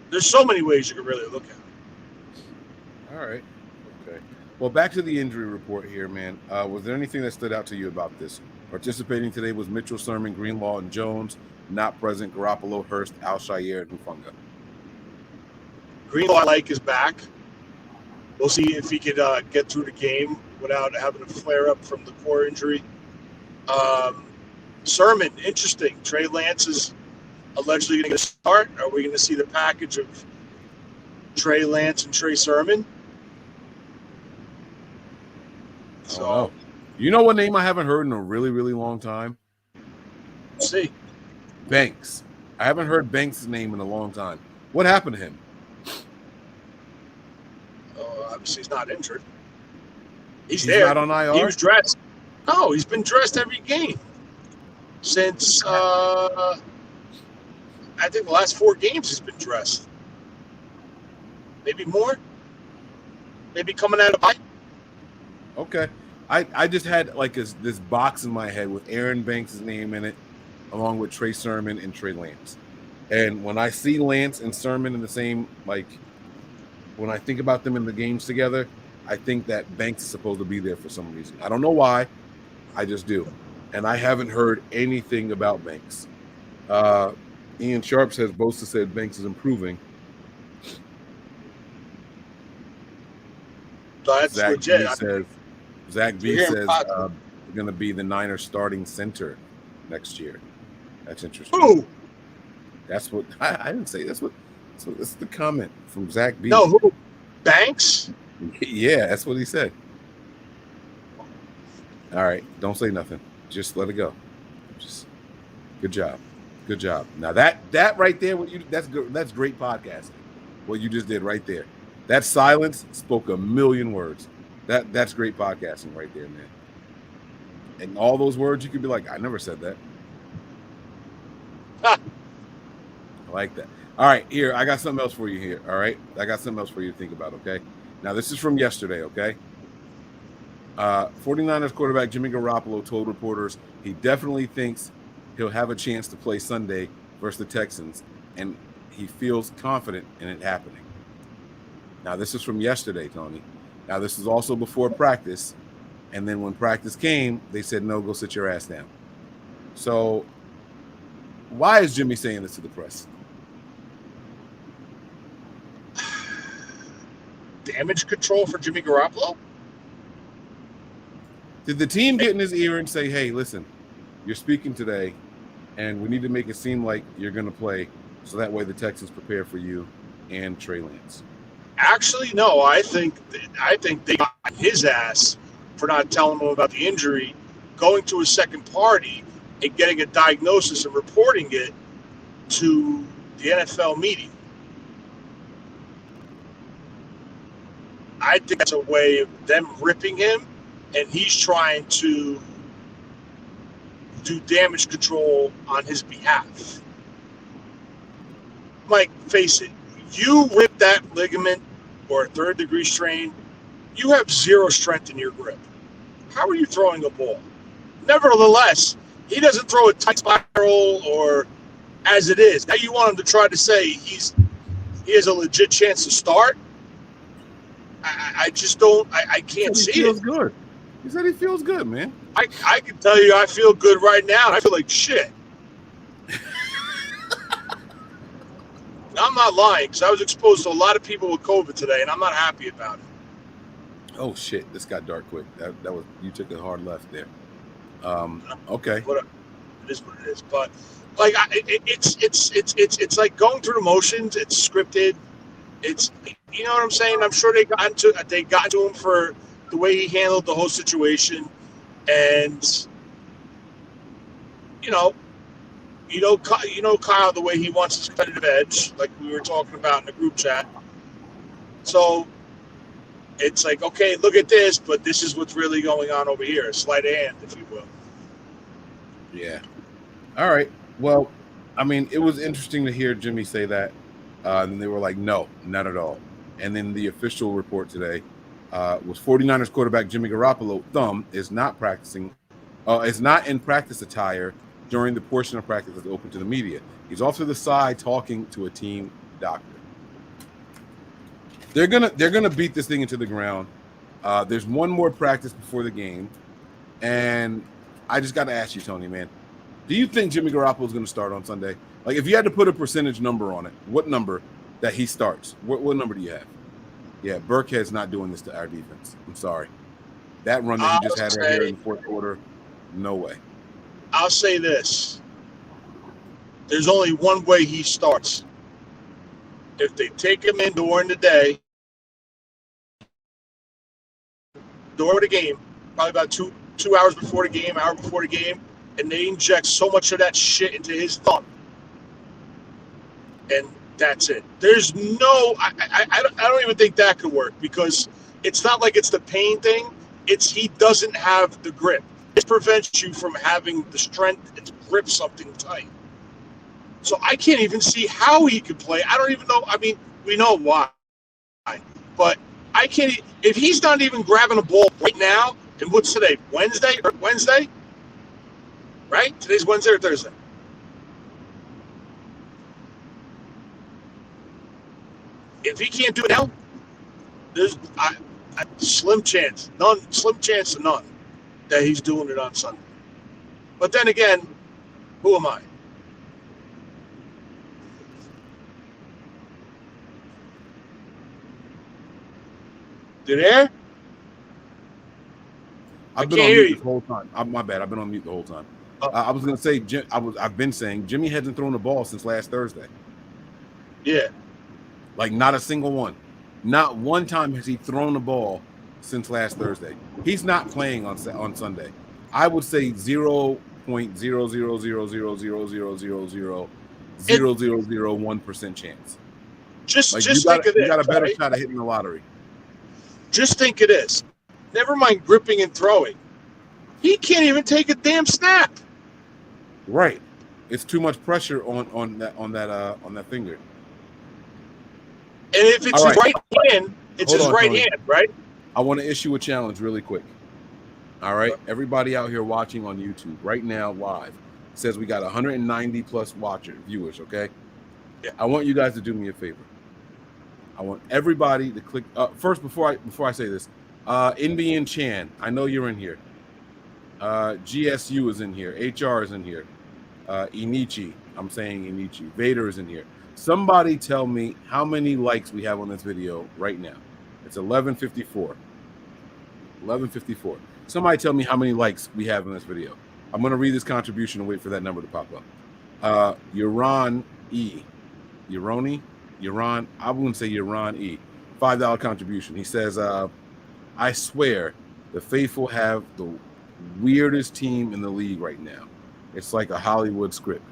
There's so many ways you can really look at it. All right. Okay. Well, back to the injury report here, man. Was there anything that stood out to you about this? Participating today was Mitchell, Sermon, Greenlaw, and Jones. Not present, Garoppolo, Hurst, Al-Shaair, and Hufanga. Greenlaw, I like, is back. We'll see if he could get through the game without having a flare-up from the core injury. Sermon, interesting. Trey Lance is allegedly going to start. Are we going to see the package of Trey Lance and Trey Sermon? So, you know what name I haven't heard in a really, really long time? Let's see. Banks. I haven't heard Banks' name in a long time. What happened to him? Obviously, he's not injured. He's there. Not on IR? He was dressed. No, he's been dressed every game since I think the last 4 games he's been dressed. Maybe more. Maybe coming out of bye. Okay. I just had like this box in my head with Aaron Banks' name in it, along with Trey Sermon and Trey Lance. And when I see Lance and Sermon in the same, like, when I think about them in the games together, I think that Banks is supposed to be there for some reason. I don't know why. I just do. And I haven't heard anything about Banks. Ian Sharp says Bosa said Banks is improving. That's Zach legit. Zach B says going to be the Niners starting center next year. That's interesting. Who? That's what I didn't say. That's the comment from Zach B. No, who? Banks? Yeah, that's what he said. All right, don't say nothing. Just let it go. Just good job. Good job. Now that right there, that's good. That's great podcasting. What you just did right there. That silence spoke a million words. That's great podcasting right there, man. And all those words, you could be like, I never said that. I like that. All right, here, I got something else for you here, all right? I got something else for you to think about, okay? Now, this is from yesterday, okay? 49ers quarterback Jimmy Garoppolo told reporters he definitely thinks he'll have a chance to play Sunday versus the Texans, and he feels confident in it happening. Now, this is from yesterday, Tony. Now, this is also before practice, and then when practice came, they said, no, go sit your ass down. So why is Jimmy saying this to the press? Damage control for Jimmy Garoppolo? Did the team get in his ear and say, hey, listen, you're speaking today, and we need to make it seem like you're going to play so that way the Texans prepare for you and Trey Lance? Actually, no. I think they got his ass for not telling him about the injury, going to a second party and getting a diagnosis and reporting it to the NFL media. I think that's a way of them ripping him, and he's trying to do damage control on his behalf. Mike, face it, you rip that ligament or a third-degree strain, you have zero strength in your grip. How are you throwing a ball? Nevertheless, he doesn't throw a tight spiral or as it is. Now you want him to try to say he has a legit chance to start? I just don't. I can't see it. Feels good. He said he feels good, man. I can tell you I feel good right now. I feel like shit. I'm not lying because I was exposed to a lot of people with COVID today, and I'm not happy about it. Oh shit! This got dark quick. That was, you took a hard left there. Okay. Whatever. It is what it is. But like, it's like going through the motions. It's scripted. It's, you know what I'm saying. I'm sure they got to him for the way he handled the whole situation, and you know, Kyle, the way he wants his competitive edge, like we were talking about in the group chat. So it's like, okay, look at this, but this is what's really going on over here. Sleight of hand, if you will. Yeah. All right. Well, I mean, it was interesting to hear Jimmy say that. And they were like, no, not at all. And then the official report today was 49ers quarterback Jimmy Garoppolo thumb is not in practice attire during the portion of practice that's open to the media. He's off to the side talking to a team doctor. They're gonna beat this thing into the ground. There's one more practice before the game, and I just got to ask you, Tony, man, do you think Jimmy Garoppolo is going to start on Sunday? Like, if you had to put a percentage number on it, what number that he starts? What number do you have? Yeah, Burkhead's not doing this to our defense. I'm sorry. That run that he just had right here in the fourth quarter, no way. I'll say this. There's only one way he starts. If they take him in during the day, during the game, probably about two hours before the game, hour before the game, and they inject so much of that shit into his thumb. And that's it. There's no, I don't even think that could work, because it's not like it's the pain thing. It's he doesn't have the grip. It prevents you from having the strength to grip something tight. So I can't even see how he could play. I don't even know. I mean, we know why. But I can't, if he's not even grabbing a ball right now, and what's today? Wednesday? Right? Today's Wednesday or Thursday? If he can't do it now, there's slim chance to none that he's doing it on Sunday. But then again, who am I? You there? I've been on mute the whole time. My bad. I've been on mute the whole time. I was going to say, I've been saying Jimmy hasn't thrown the ball since last Thursday. Yeah. Like, not a single one. Not one time has he thrown the ball since last Thursday. He's not playing on Sunday. I would say 0.0000000000001% chance. Just think of this. You got a better right? shot of hitting the lottery. Just think of this. Never mind gripping and throwing. He can't even take a damn snap. Right. It's too much pressure on that finger. And if it's his right hand, it's his right hand, right? I want to issue a challenge really quick. All right. Everybody out here watching on YouTube right now live says we got 190 plus viewers, okay? Yeah. I want you guys to do me a favor. I want everybody to click first before I say this. Indian Chan, I know you're in here. GSU is in here. HR is in here. Inichi, I'm saying Inichi. Vader is in here. Somebody tell me how many likes we have on this video right now. It's 11:54. 11:54. Somebody tell me how many likes we have in this video. I'm going to read this contribution and wait for that number to pop up. Yaron E. Yaroni? Yaron, I wouldn't say Yaron E. $5 contribution. He says, I swear the faithful have the weirdest team in the league right now. It's like a Hollywood script.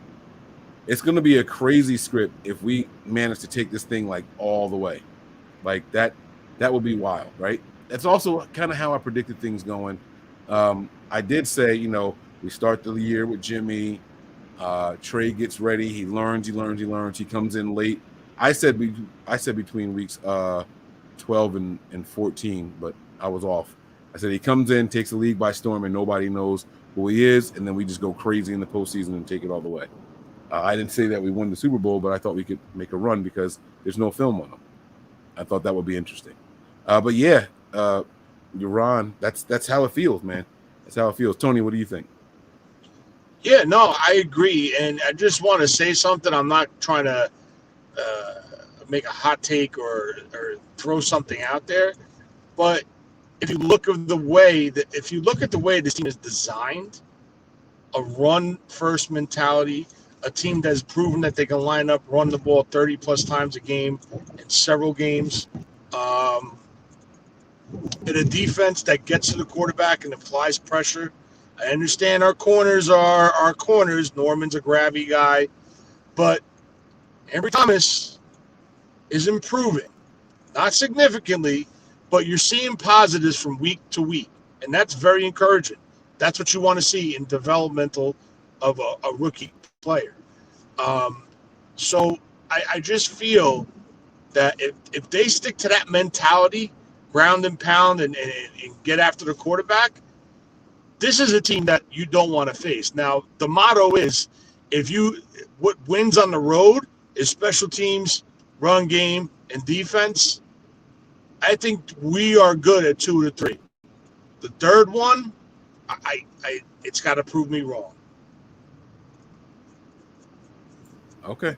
It's going to be a crazy script if we manage to take this thing like all the way. Like that would be wild, right? That's also kind of how I predicted things going. I did say, we start the year with Jimmy. Trey gets ready. He learns. He comes in late. I said between weeks 12 and 14, but I was off. I said he comes in, takes the league by storm, and nobody knows who he is, and then we just go crazy in the postseason and take it all the way. I didn't say that we won the Super Bowl, but I thought we could make a run because there's no film on them. I thought that would be interesting. But yeah, Ron, that's how it feels, man. That's how it feels. Tony, what do you think? Yeah, no, I agree, and I just want to say something. I'm not trying to make a hot take or throw something out there, but if you look at the way this team is designed, a run first mentality, a team that's proven that they can line up, run the ball 30 plus times a game in several games, in a defense that gets to the quarterback and applies pressure. I understand our corners are our corners. Norman's a grabby guy, but Ambry Thomas is improving. Not significantly, but you're seeing positives from week to week, and that's very encouraging. That's what you want to see in developmental of a rookie player. So I just feel that if they stick to that mentality, ground and pound, and get after the quarterback, this is a team that you don't want to face. Now, the motto is what wins on the road is special teams, run game, and defense. I think we are good at 2 to 3. The third one, it's got to prove me wrong. Okay.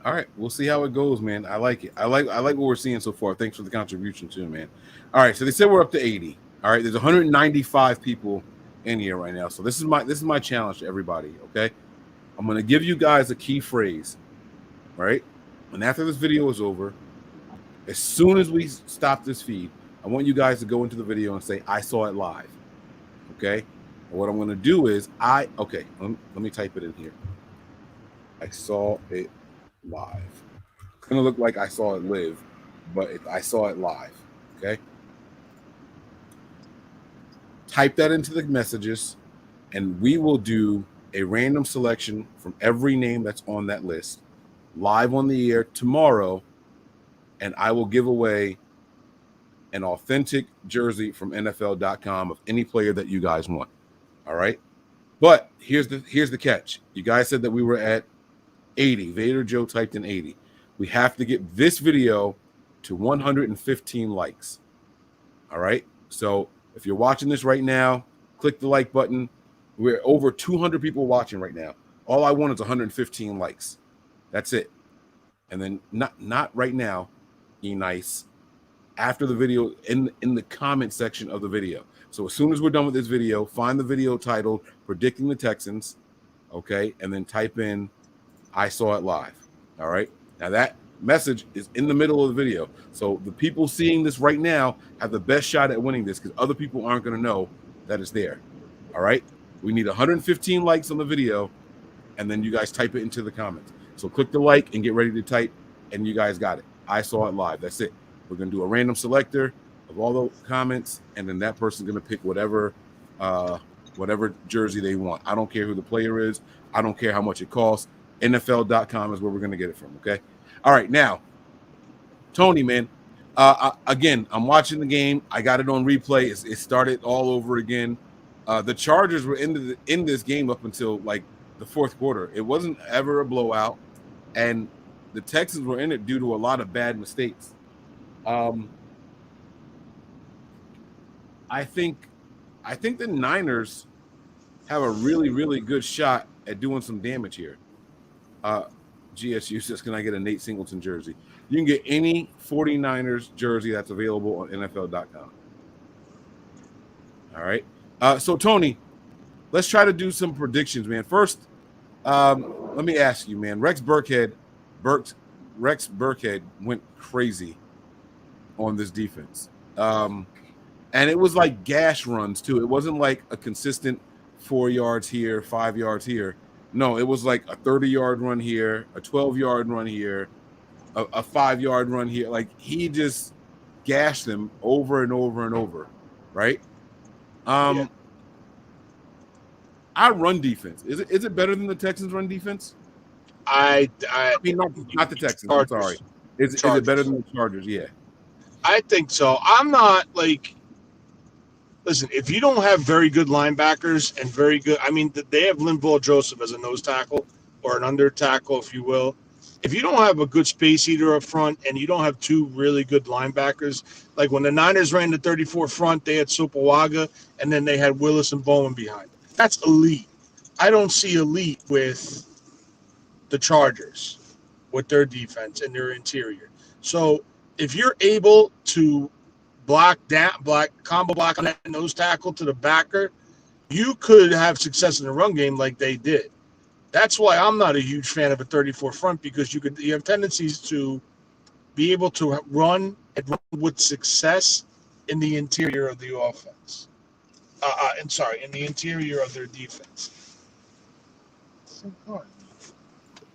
All right. We'll see how it goes, man. I like it. I like what we're seeing so far. Thanks for the contribution too, man. All right. So they said we're up to 80. All right. There's 195 people in here right now. So this is my challenge to everybody. Okay. I'm going to give you guys a key phrase. Right. And after this video is over, as soon as we stop this feed, I want you guys to go into the video and say, I saw it live. Okay. And what I'm going to do is let me type it in here. I saw it live. It's going to look like I saw it live, but I saw it live. Okay. Type that into the messages, and we will do a random selection from every name that's on that list live on the air tomorrow, and I will give away an authentic jersey from NFL.com of any player that you guys want. All right. But here's the catch. You guys said that we were at 80. Vader Joe typed in 80. We have to get this video to 115 likes. All right. So if you're watching this right now, click the like button. We're over 200 people watching right now. All I want is 115 likes. That's it. And then not right now, nice. After the video, in the comment section of the video. So as soon as we're done with this video, find the video titled Predicting the Texans. Okay. And then type in I saw it live. All right. Now that message is in the middle of the video. So the people seeing this right now have the best shot at winning this because other people aren't going to know that it's there. All right. We need 115 likes on the video, and then you guys type it into the comments. So click the like and get ready to type, and you guys got it. I saw it live. That's it. We're going to do a random selector of all the comments, and then that person's going to pick whatever jersey they want. I don't care who the player is. I don't care how much it costs. NFL.com is where we're going to get it from, okay? All right, now, Tony, man, again, I'm watching the game. I got it on replay. It started all over again. The Chargers were in this game up until, like, the fourth quarter. It wasn't ever a blowout, and the Texans were in it due to a lot of bad mistakes. I think the Niners have a really, really good shot at doing some damage here. GSU says, can I get a Nate Singleton jersey? You can get any 49ers jersey that's available on NFL.com. All right. So, Tony, let's try to do some predictions, man. First, let me ask you, man. Rex Burkhead went crazy on this defense. And it was like gash runs, too. It wasn't like a consistent 4 yards here, 5 yards here. No, it was like a 30-yard run here, a 12-yard run here, a 5-yard run here. Like, he just gashed them over and over and over, right? Our run defense, is it better than the Texans' run defense? I mean, not the Texans. Chargers. I'm sorry. Is it better than the Chargers? Yeah. I think so. I'm not like. Listen, if you don't have very good linebackers and very good, I mean, they have Linval Joseph as a nose tackle or an under tackle, if you will. if you don't have a good space eater up front and you don't have two really good linebackers, like when the Niners ran the 34 front, they had Sopoaga, and then they had Willis and Bowman behind. That's elite. I don't see elite with the Chargers, with their defense and their interior. So if you're able to combo block on that nose tackle to the backer, you could have success in the run game like they did. That's why I'm not a huge fan of a 34 front, because you have tendencies to be able to run and run with success in the interior of the offense. In the interior of their defense.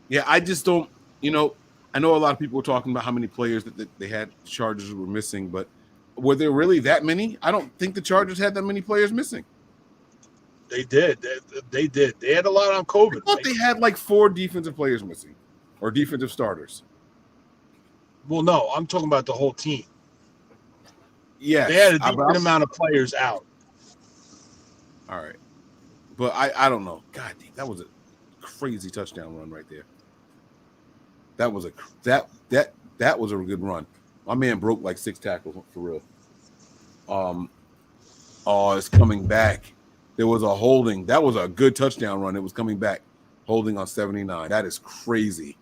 Yeah, I just don't. I know a lot of people were talking about how many players that they had Chargers were missing, but were there really that many? I don't think the Chargers had that many players missing. They did. They did. They had a lot on COVID. I thought they had like 4 defensive players missing, or defensive starters. Well, no, I'm talking about the whole team. Yeah, they had a decent amount of players out. All right, but I don't know. God, that was a crazy touchdown run right there. That was a good run. My man broke like 6 tackles for real. It's coming back. There was a holding. That was a good touchdown run. It was coming back, holding on 79. That is crazy.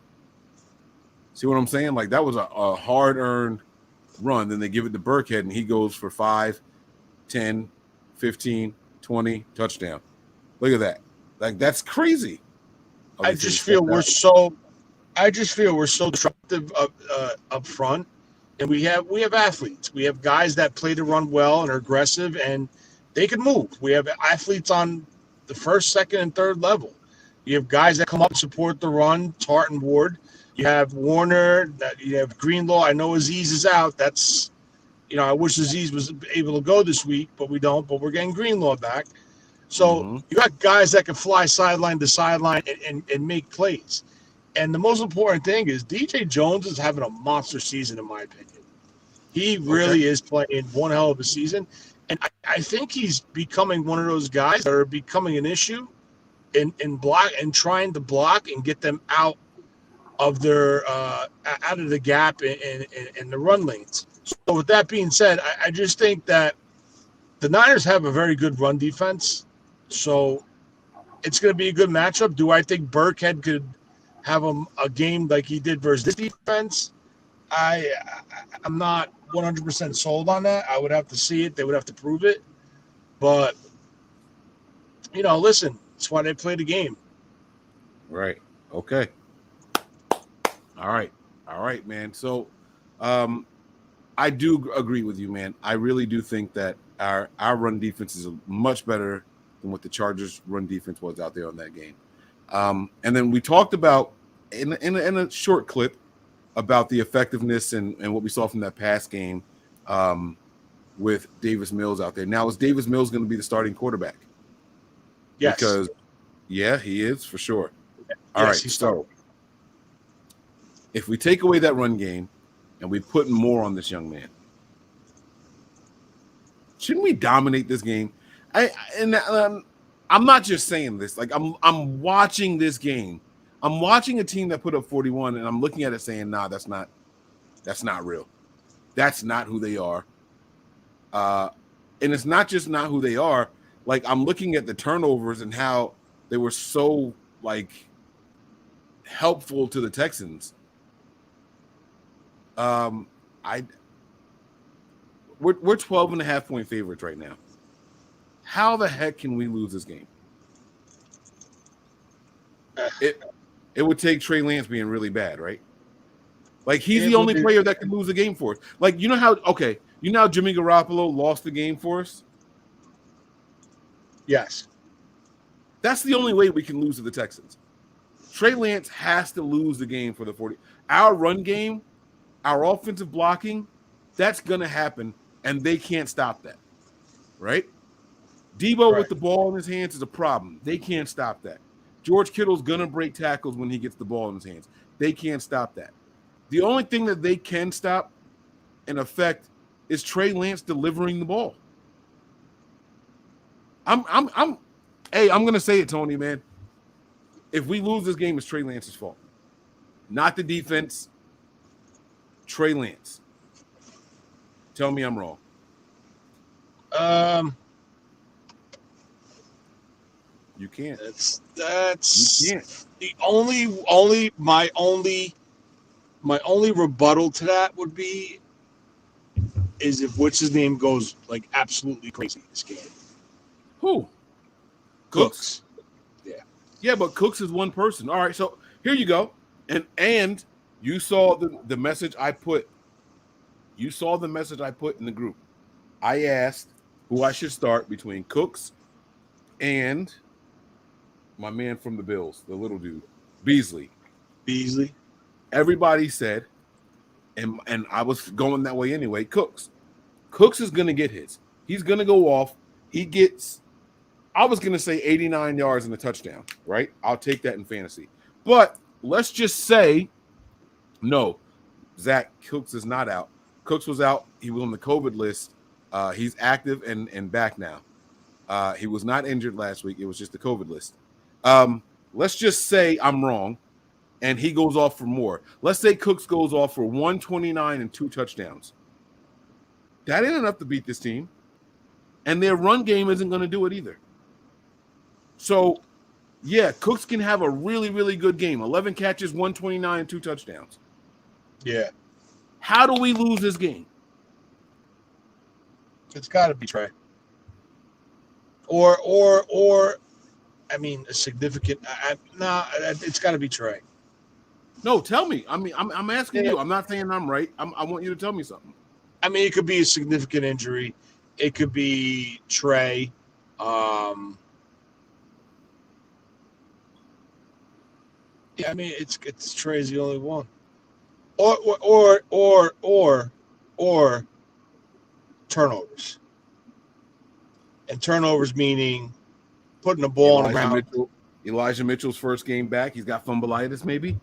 See what I'm saying? Like, that was a hard-earned run. Then they give it to Burkhead, and he goes for 5, 10, 15, 20, touchdown. Look at that. Like, that's crazy. I just feel we're so disruptive up front, and we have athletes. We have guys that play to run well and are aggressive, and they can move. We have athletes on the first, second, and third level. You have guys that come up and support the run, Tart and Ward. You have Warner. You have Greenlaw. I know Aziz is out. That's, I wish Aziz was able to go this week, but we don't. But we're getting Greenlaw back. So you got guys that can fly sideline to sideline and make plays. And the most important thing is DJ Jones is having a monster season, in my opinion. He really is playing one hell of a season. And I think he's becoming one of those guys that are becoming an issue in block and trying to block and get them out of their out of the gap in the run lanes. So with that being said, I just think that the Niners have a very good run defense. So it's going to be a good matchup. Do I think Burkhead could have a game like he did versus this defense? I'm not 100% sold on that. I would have to see it. They would have to prove it. But, listen, that's why they play the game. Right. Okay. All right, man. So I do agree with you, man. I really do think that our run defense is much better than what the Chargers' run defense was out there on that game. And then we talked about in a short clip about the effectiveness and what we saw from that pass game with Davis Mills out there. Now, is Davis Mills going to be the starting quarterback? Yes. Because, he is for sure. All right, so if we take away that run game and we put more on this young man, shouldn't we dominate this game? I'm not just saying this. Like, I'm watching this game. I'm watching a team that put up 41, and I'm looking at it saying, nah, that's not real. That's not who they are. And it's not just not who they are. Like, I'm looking at the turnovers and how they were so, like, helpful to the Texans. We're 12.5-point favorites right now. How the heck can we lose this game? It would take Trey Lance being really bad, right? Like, he's the only player that can lose a game for us. Like, you know how Jimmy Garoppolo lost the game for us? Yes. That's the only way we can lose to the Texans. Trey Lance has to lose the game for the 40. Our run game, our offensive blocking, that's going to happen, and they can't stop that, right? Debo with the ball in his hands is a problem. They can't stop that. George Kittle's going to break tackles when he gets the ball in his hands. They can't stop that. The only thing that they can stop, in effect, is Trey Lance delivering the ball. I'm going to say it, Tony, man. If we lose this game, it's Trey Lance's fault. not the defense. Trey Lance. Tell me I'm wrong. You can't. That's You can't. the my only rebuttal to that would be is if what's his name goes like absolutely crazy this game. Who? Cooks. Yeah, but Cooks is one person. All right, so here you go. And you saw the message I put. You saw the message I put in the group. I asked who I should start between Cooks and my man from the Bills, the little dude, Beasley. Everybody said, and I was going that way anyway, Cooks. Cooks is going to get his. He's going to go off. He gets, I was going to say 89 yards and a touchdown, right? I'll take that in fantasy. But let's just say, no, Zach, Cooks is not out. Cooks was out. He was on the COVID list. He's active and back now. He was not injured last week. It was just the COVID list. Let's just say I'm wrong, and he goes off for more. Let's say Cooks goes off for 129 and 2 touchdowns. That ain't enough to beat this team. And their run game isn't going to do it either. So, yeah, Cooks can have a really, really good game. 11 catches, 129, and 2 touchdowns. Yeah. How do we lose this game? It's got to be Trey. Or, I mean, a significant. It's got to be Trey. No, tell me. I mean, I'm asking you. I'm not saying I'm right. I want you to tell me something. I mean, it could be a significant injury. It could be Trey. Yeah, I mean, it's Trey's the only one. Or turnovers. And turnovers meaning putting the ball on the ground. Elijah Mitchell's first game back. He's got fumbleitis, maybe.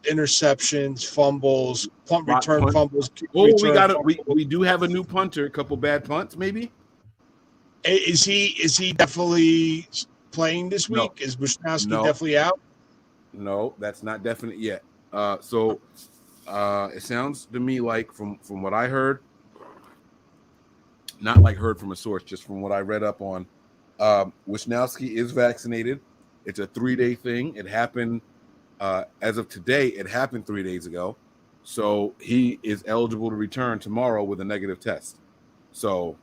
Interceptions, fumbles, return fumbles. We do have a new punter. A couple bad punts, maybe. Is he definitely playing this week? No. Is Wisnowski definitely out? No, that's not definite yet. So it sounds to me like from what I heard, not like heard from a source, just from what I read up on, Wisnowski is vaccinated. It's a 3-day thing. It happened as of today. It happened 3 days ago. So he is eligible to return tomorrow with a negative test. So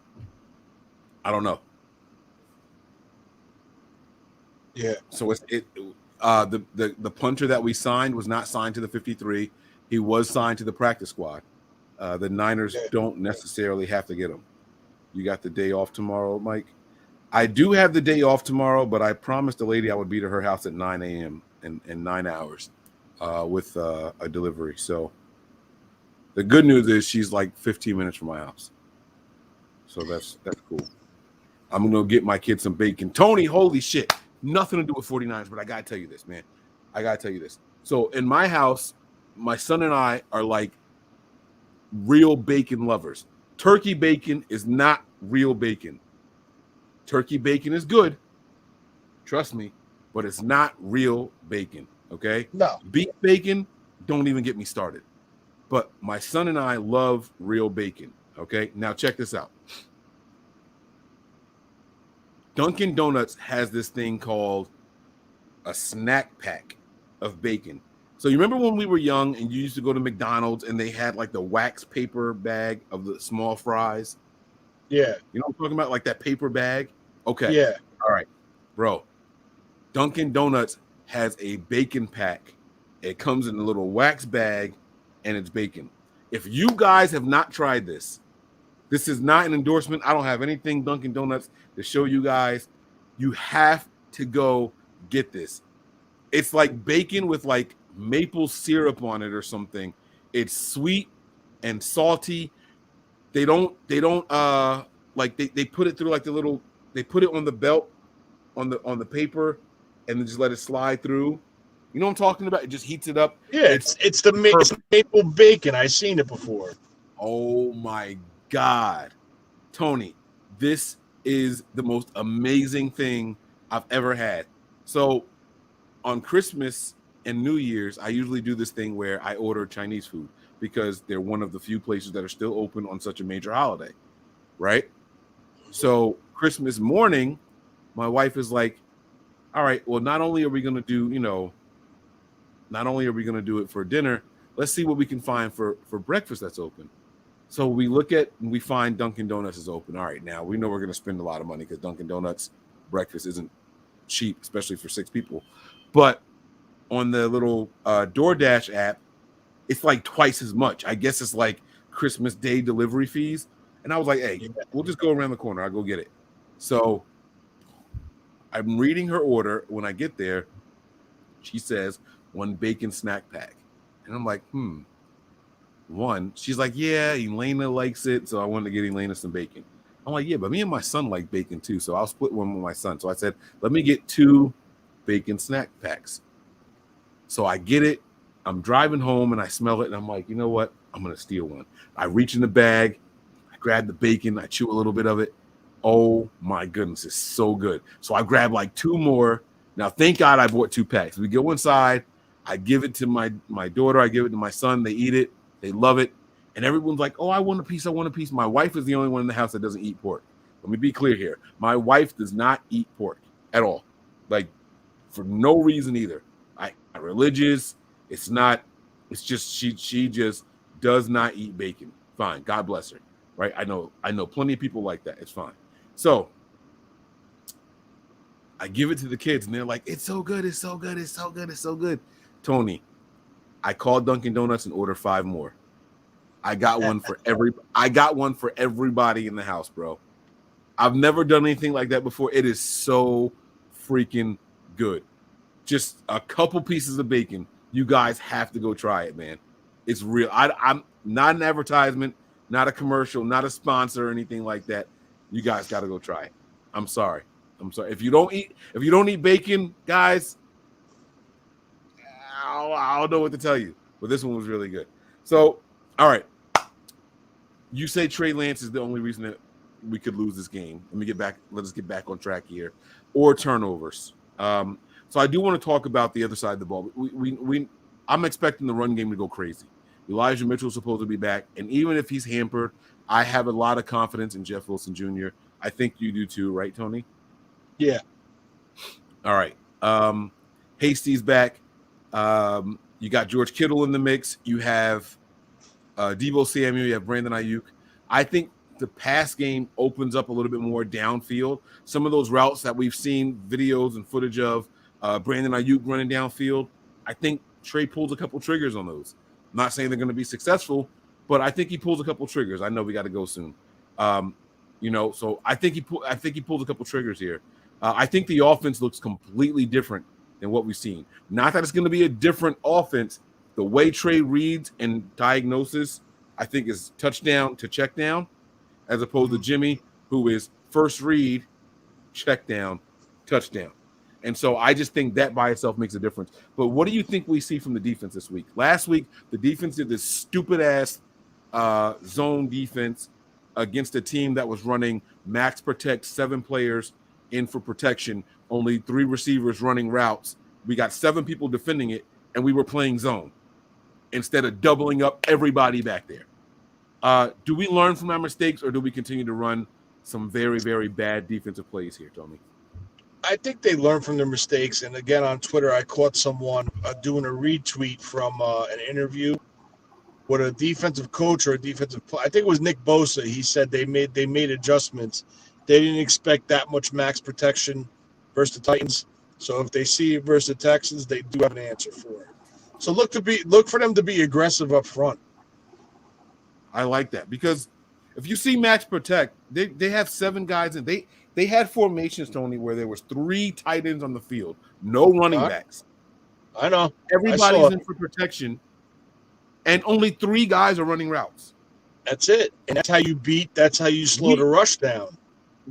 I don't know. Yeah. So the punter that we signed was not signed to the 53. He was signed to the practice squad. The Niners don't necessarily have to get him. You got the day off tomorrow, Mike? I do have the day off tomorrow, but I promised the lady I would be to her house at 9 a.m. in 9 hours with a delivery. So the good news is she's like 15 minutes from my house. So that's cool. I'm going to get my kids some bacon. Tony, holy shit. Nothing to do with 49ers, but I got to tell you this, man. I got to tell you this. So in my house, my son and I are like real bacon lovers. Turkey bacon is not real bacon. Turkey bacon is good. Trust me, but it's not real bacon, okay? No. Beef bacon, don't even get me started. But my son and I love real bacon, okay? Now check this out. Dunkin' Donuts has this thing called a snack pack of bacon. So you remember when we were young and you used to go to McDonald's and they had like the wax paper bag of the small fries? Yeah. You know what I'm talking about? Like that paper bag? Okay. Yeah. All right. Bro, Dunkin' Donuts has a bacon pack. It comes in a little wax bag and it's bacon. If you guys have not tried this, this is not an endorsement. I don't have anything Dunkin' Donuts to show you guys. You have to go get this. It's like bacon with like maple syrup on it or something. It's sweet and salty. They don't like they put it through like they put it on the belt on the paper and then just let it slide through. You know what I'm talking about? It just heats it up. Yeah, it's maple bacon. I've seen it before. Oh my God. Tony, this is the most amazing thing I've ever had. So on Christmas, and New Year's, I usually do this thing where I order Chinese food because they're one of the few places that are still open on such a major holiday, right? So Christmas morning, my wife is like, all right, well, not only are we going to do, not only are we going to do it for dinner, let's see what we can find for breakfast that's open. So we look at and we find Dunkin' Donuts is open. All right, now we know we're going to spend a lot of money because Dunkin' Donuts breakfast isn't cheap, especially for 6 people. But on the little DoorDash app, it's like twice as much. I guess it's like Christmas Day delivery fees. And I was like, hey, we'll just go around the corner. I'll go get it. So I'm reading her order. When I get there, she says 1 bacon snack pack. And I'm like, 1. She's like, yeah, Elena likes it. So I wanted to get Elena some bacon. I'm like, yeah, but me and my son like bacon too. So I'll split one with my son. So I said, let me get 2 bacon snack packs. So I get it. I'm driving home and I smell it. And I'm like, you know what? I'm going to steal one. I reach in the bag. I grab the bacon. I chew a little bit of it. Oh my goodness. It's so good. So I grab like 2 more. Now, thank God I bought 2 packs. We go inside. I give it to my daughter. I give it to my son. They eat it. They love it. And everyone's like, oh, I want a piece. I want a piece. My wife is the only one in the house that doesn't eat pork. Let me be clear here. My wife does not eat pork at all. Like, for no reason either. Not religious. It's not. It's just she just does not eat bacon. Fine. God bless her. Right? I know plenty of people like that. It's fine. So I give it to the kids and they're like, it's so good. It's so good. It's so good. It's so good. Tony, I called Dunkin' Donuts and ordered 5 more. I got one for everybody in the house, bro. I've never done anything like that before. It is so freaking good. Just a couple pieces of bacon. You guys have to go try it, man. It's real. I'm not an advertisement, not a commercial, not a sponsor or anything like that. You guys got to go try it. I'm sorry. If you don't eat bacon, guys, I don't know what to tell you. But this one was really good. So, all right. You say Trey Lance is the only reason that we could lose this game. Let us get back on track here. Or turnovers. So I do want to talk about the other side of the ball. I'm expecting the run game to go crazy. Elijah Mitchell's supposed to be back, and even if he's hampered, I have a lot of confidence in Jeff Wilson Jr. I think you do too, right, Tony? Yeah. All right. Hasty's back. You got George Kittle in the mix. You have Deebo Samuel. You have Brandon Ayuk. I think the pass game opens up a little bit more downfield. Some of those routes that we've seen videos and footage of, Brandon Ayuk running downfield, I think Trey pulls a couple triggers on those. I'm not saying they're going to be successful, but I think he pulls a couple triggers. I know we got to go soon. So I think he pulls a couple triggers here. I think the offense looks completely different than what we've seen. Not that it's going to be a different offense. The way Trey reads and diagnoses, I think, is touchdown to check down, as opposed to Jimmy, who is first read, check down, touchdown. And so I just think that by itself makes a difference. But what do you think we see from the defense this week? Last week, the defense did this stupid-ass zone defense against a team that was running max protect, 7 players in for protection, only 3 receivers running routes. We got 7 people defending it, and we were playing zone instead of doubling up everybody back there. Do we learn from our mistakes, or do we continue to run some very, very bad defensive plays here, Tony? I think they learn from their mistakes. And again, on Twitter, I caught someone doing a retweet from an interview with a defensive coach or a defensive player. I think it was Nick Bosa. He said they made adjustments. They didn't expect that much max protection versus the Titans. So if they see it versus the Texans, they do have an answer for it. So look for them to be aggressive up front. I like that, because if you see max protect, they have 7 guys, and they had formations, Tony, where there was 3 tight ends on the field, no running backs. I know. Everybody's in for protection, and only 3 guys are running routes. That's it. And that's how you slow the rush down.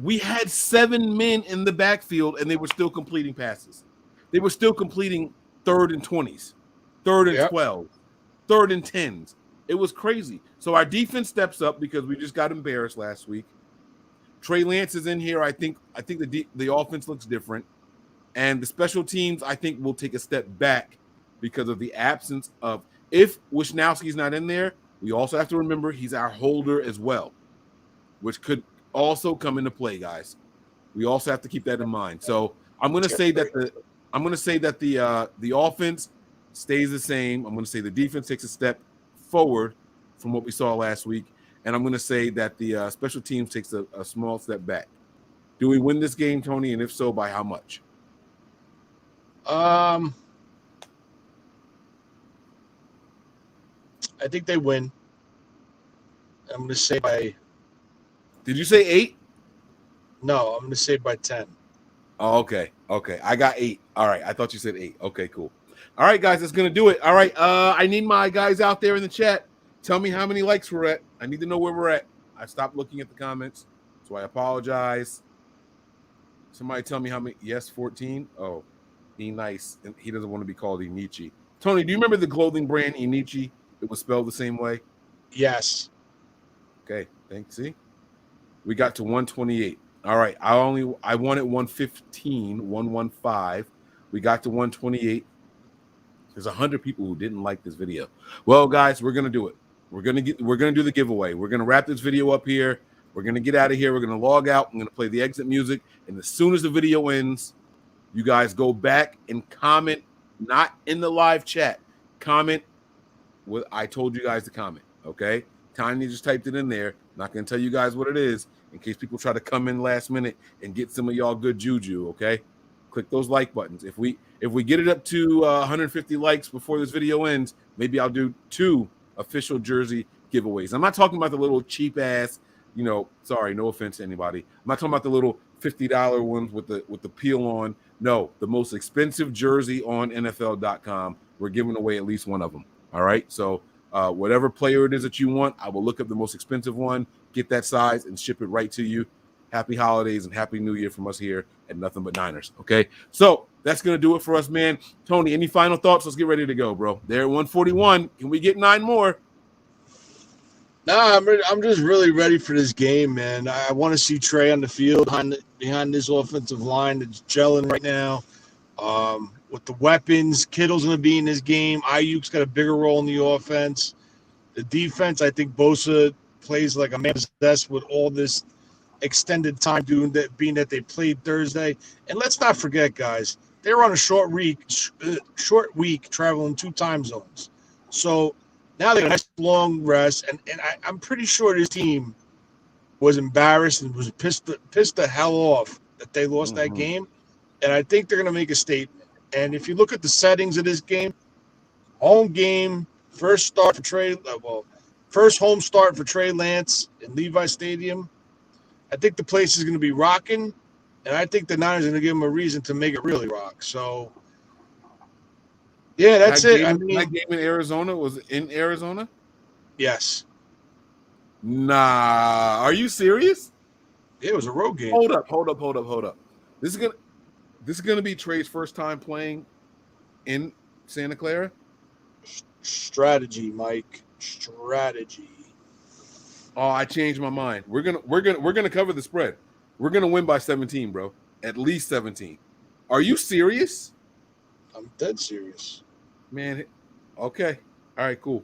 We had 7 men in the backfield, and they were still completing passes. They were still completing 3rd and 20s, 3rd and 12, 3rd and 10s. It was crazy. So our defense steps up because we just got embarrassed last week. Trey Lance is in here. I think the offense looks different, and the special teams, I think, will take a step back because of the absence of, if Wisnowski's not in there, we also have to remember he's our holder as well, which could also come into play, guys. We also have to keep that in mind. So I'm going to say that the offense stays the same. I'm going to say the defense takes a step forward from what we saw last week, and I'm going to say that the special teams takes a small step back. Do we win this game, Tony? And if so, by how much? I think they win. I'm going to say by. Did you say 8? No, I'm going to say by 10. Oh, okay. I got 8. All right. I thought you said 8. Okay, cool. All right, guys, that's going to do it. All right. I need my guys out there in the chat. Tell me how many likes we're at. I need to know where we're at. I stopped looking at the comments, so I apologize. Somebody tell me how many. Yes, 14. Oh, be nice. He doesn't want to be called Enichi. Tony, do you remember the clothing brand Enichi? It was spelled the same way. Yes. Okay. Thanks. See, we got to 128. All right. I wanted 115, 115. We got to 128. There's 100 people who didn't like this video. Well, guys, we're gonna do it. We're gonna do the giveaway. We're gonna wrap this video up here. We're gonna get out of here. We're gonna log out. I'm gonna play the exit music, and as soon as the video ends, you guys go back and comment, not in the live chat. Comment what I told you guys to comment. Okay, Tiny just typed it in there. I'm not gonna tell you guys what it is in case people try to come in last minute and get some of y'all good juju. Okay, click those like buttons. If we get it up to 150 likes before this video ends, maybe I'll do 2 official jersey giveaways. I'm not talking about the little cheap ass, sorry, no offense to anybody. I'm not talking about the little $50 ones with the peel on. No, the most expensive jersey on NFL.com. We're giving away at least one of them. All right. So whatever player it is that you want, I will look up the most expensive one, get that size, and ship it right to you. Happy holidays and happy New Year from us here at Nothing But Niners. Okay. So that's going to do it for us, man. Tony, any final thoughts? Let's get ready to go, bro. They're at 141. Can we get 9 more? Nah, I'm just really ready for this game, man. I want to see Trey on the field behind this offensive line that's gelling right now. With the weapons, Kittle's going to be in this game. Ayuk's got a bigger role in the offense. The defense, I think Bosa plays like a man possessed with all this extended time being that they played Thursday. And let's not forget, guys, they were on a short week traveling 2 time zones. So now they got a nice long rest, and I'm pretty sure this team was embarrassed and was pissed the hell off that they lost that game. And I think they're going to make a statement. And if you look at the settings of this game, home game, first home start for Trey Lance in Levi Stadium, I think the place is going to be rocking, and I think the Niners are going to give them a reason to make it really rock. So, yeah, that's it. That game in Arizona was in Arizona? Yes. Nah. Are you serious? Yeah, it was a road game. Hold up. This is gonna be Trey's first time playing in Santa Clara? Strategy, Mike. Strategy. Oh, I changed my mind. We're gonna cover the spread. We're gonna win by 17, bro. At least 17. Are you serious? I'm dead serious. Man, okay. All right, cool.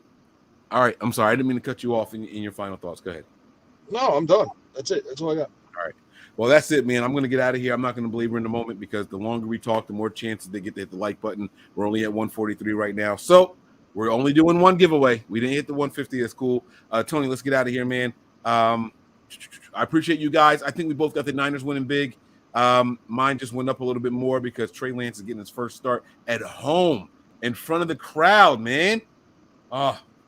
All right, I'm sorry. I didn't mean to cut you off in your final thoughts. Go ahead. No, I'm done. That's it. That's all I got. All right. Well, that's it, man. I'm going to get out of here. I'm not going to belabor in the moment because the longer we talk, the more chances they get to hit the like button. We're only at 143 right now. So we're only doing one giveaway. We didn't hit the 150. That's cool. Tony, let's get out of here, man. I appreciate you guys. I think we both got the Niners winning big. Mine just went up a little bit more because Trey Lance is getting his first start at home in front of the crowd, man.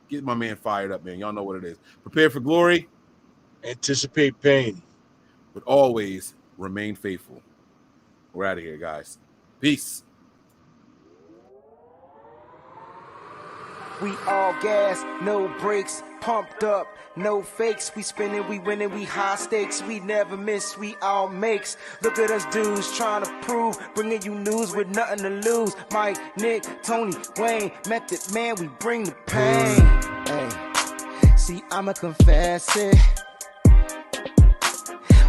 Get my man fired up, man. Y'all know what it is. Prepare for glory. Anticipate pain. But always remain faithful. We're out of here, guys. Peace. We all gas, no brakes, pumped up, no fakes. We spinning, we winning, we high stakes. We never miss, we all makes. Look at us dudes trying to prove, bringing you news with nothing to lose. Mike, Nick, Tony, Wayne, Method Man, we bring the pain. Hey, see, I'ma confess it.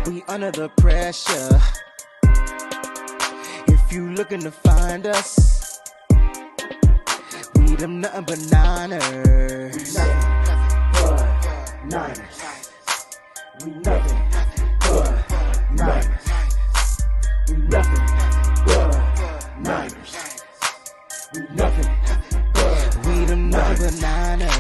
We under the pressure. If you looking to find us, We them nothing but Niners. Niners. We nothing but Niners. We nothing but Niners. We nothing but We them nothing but Niners.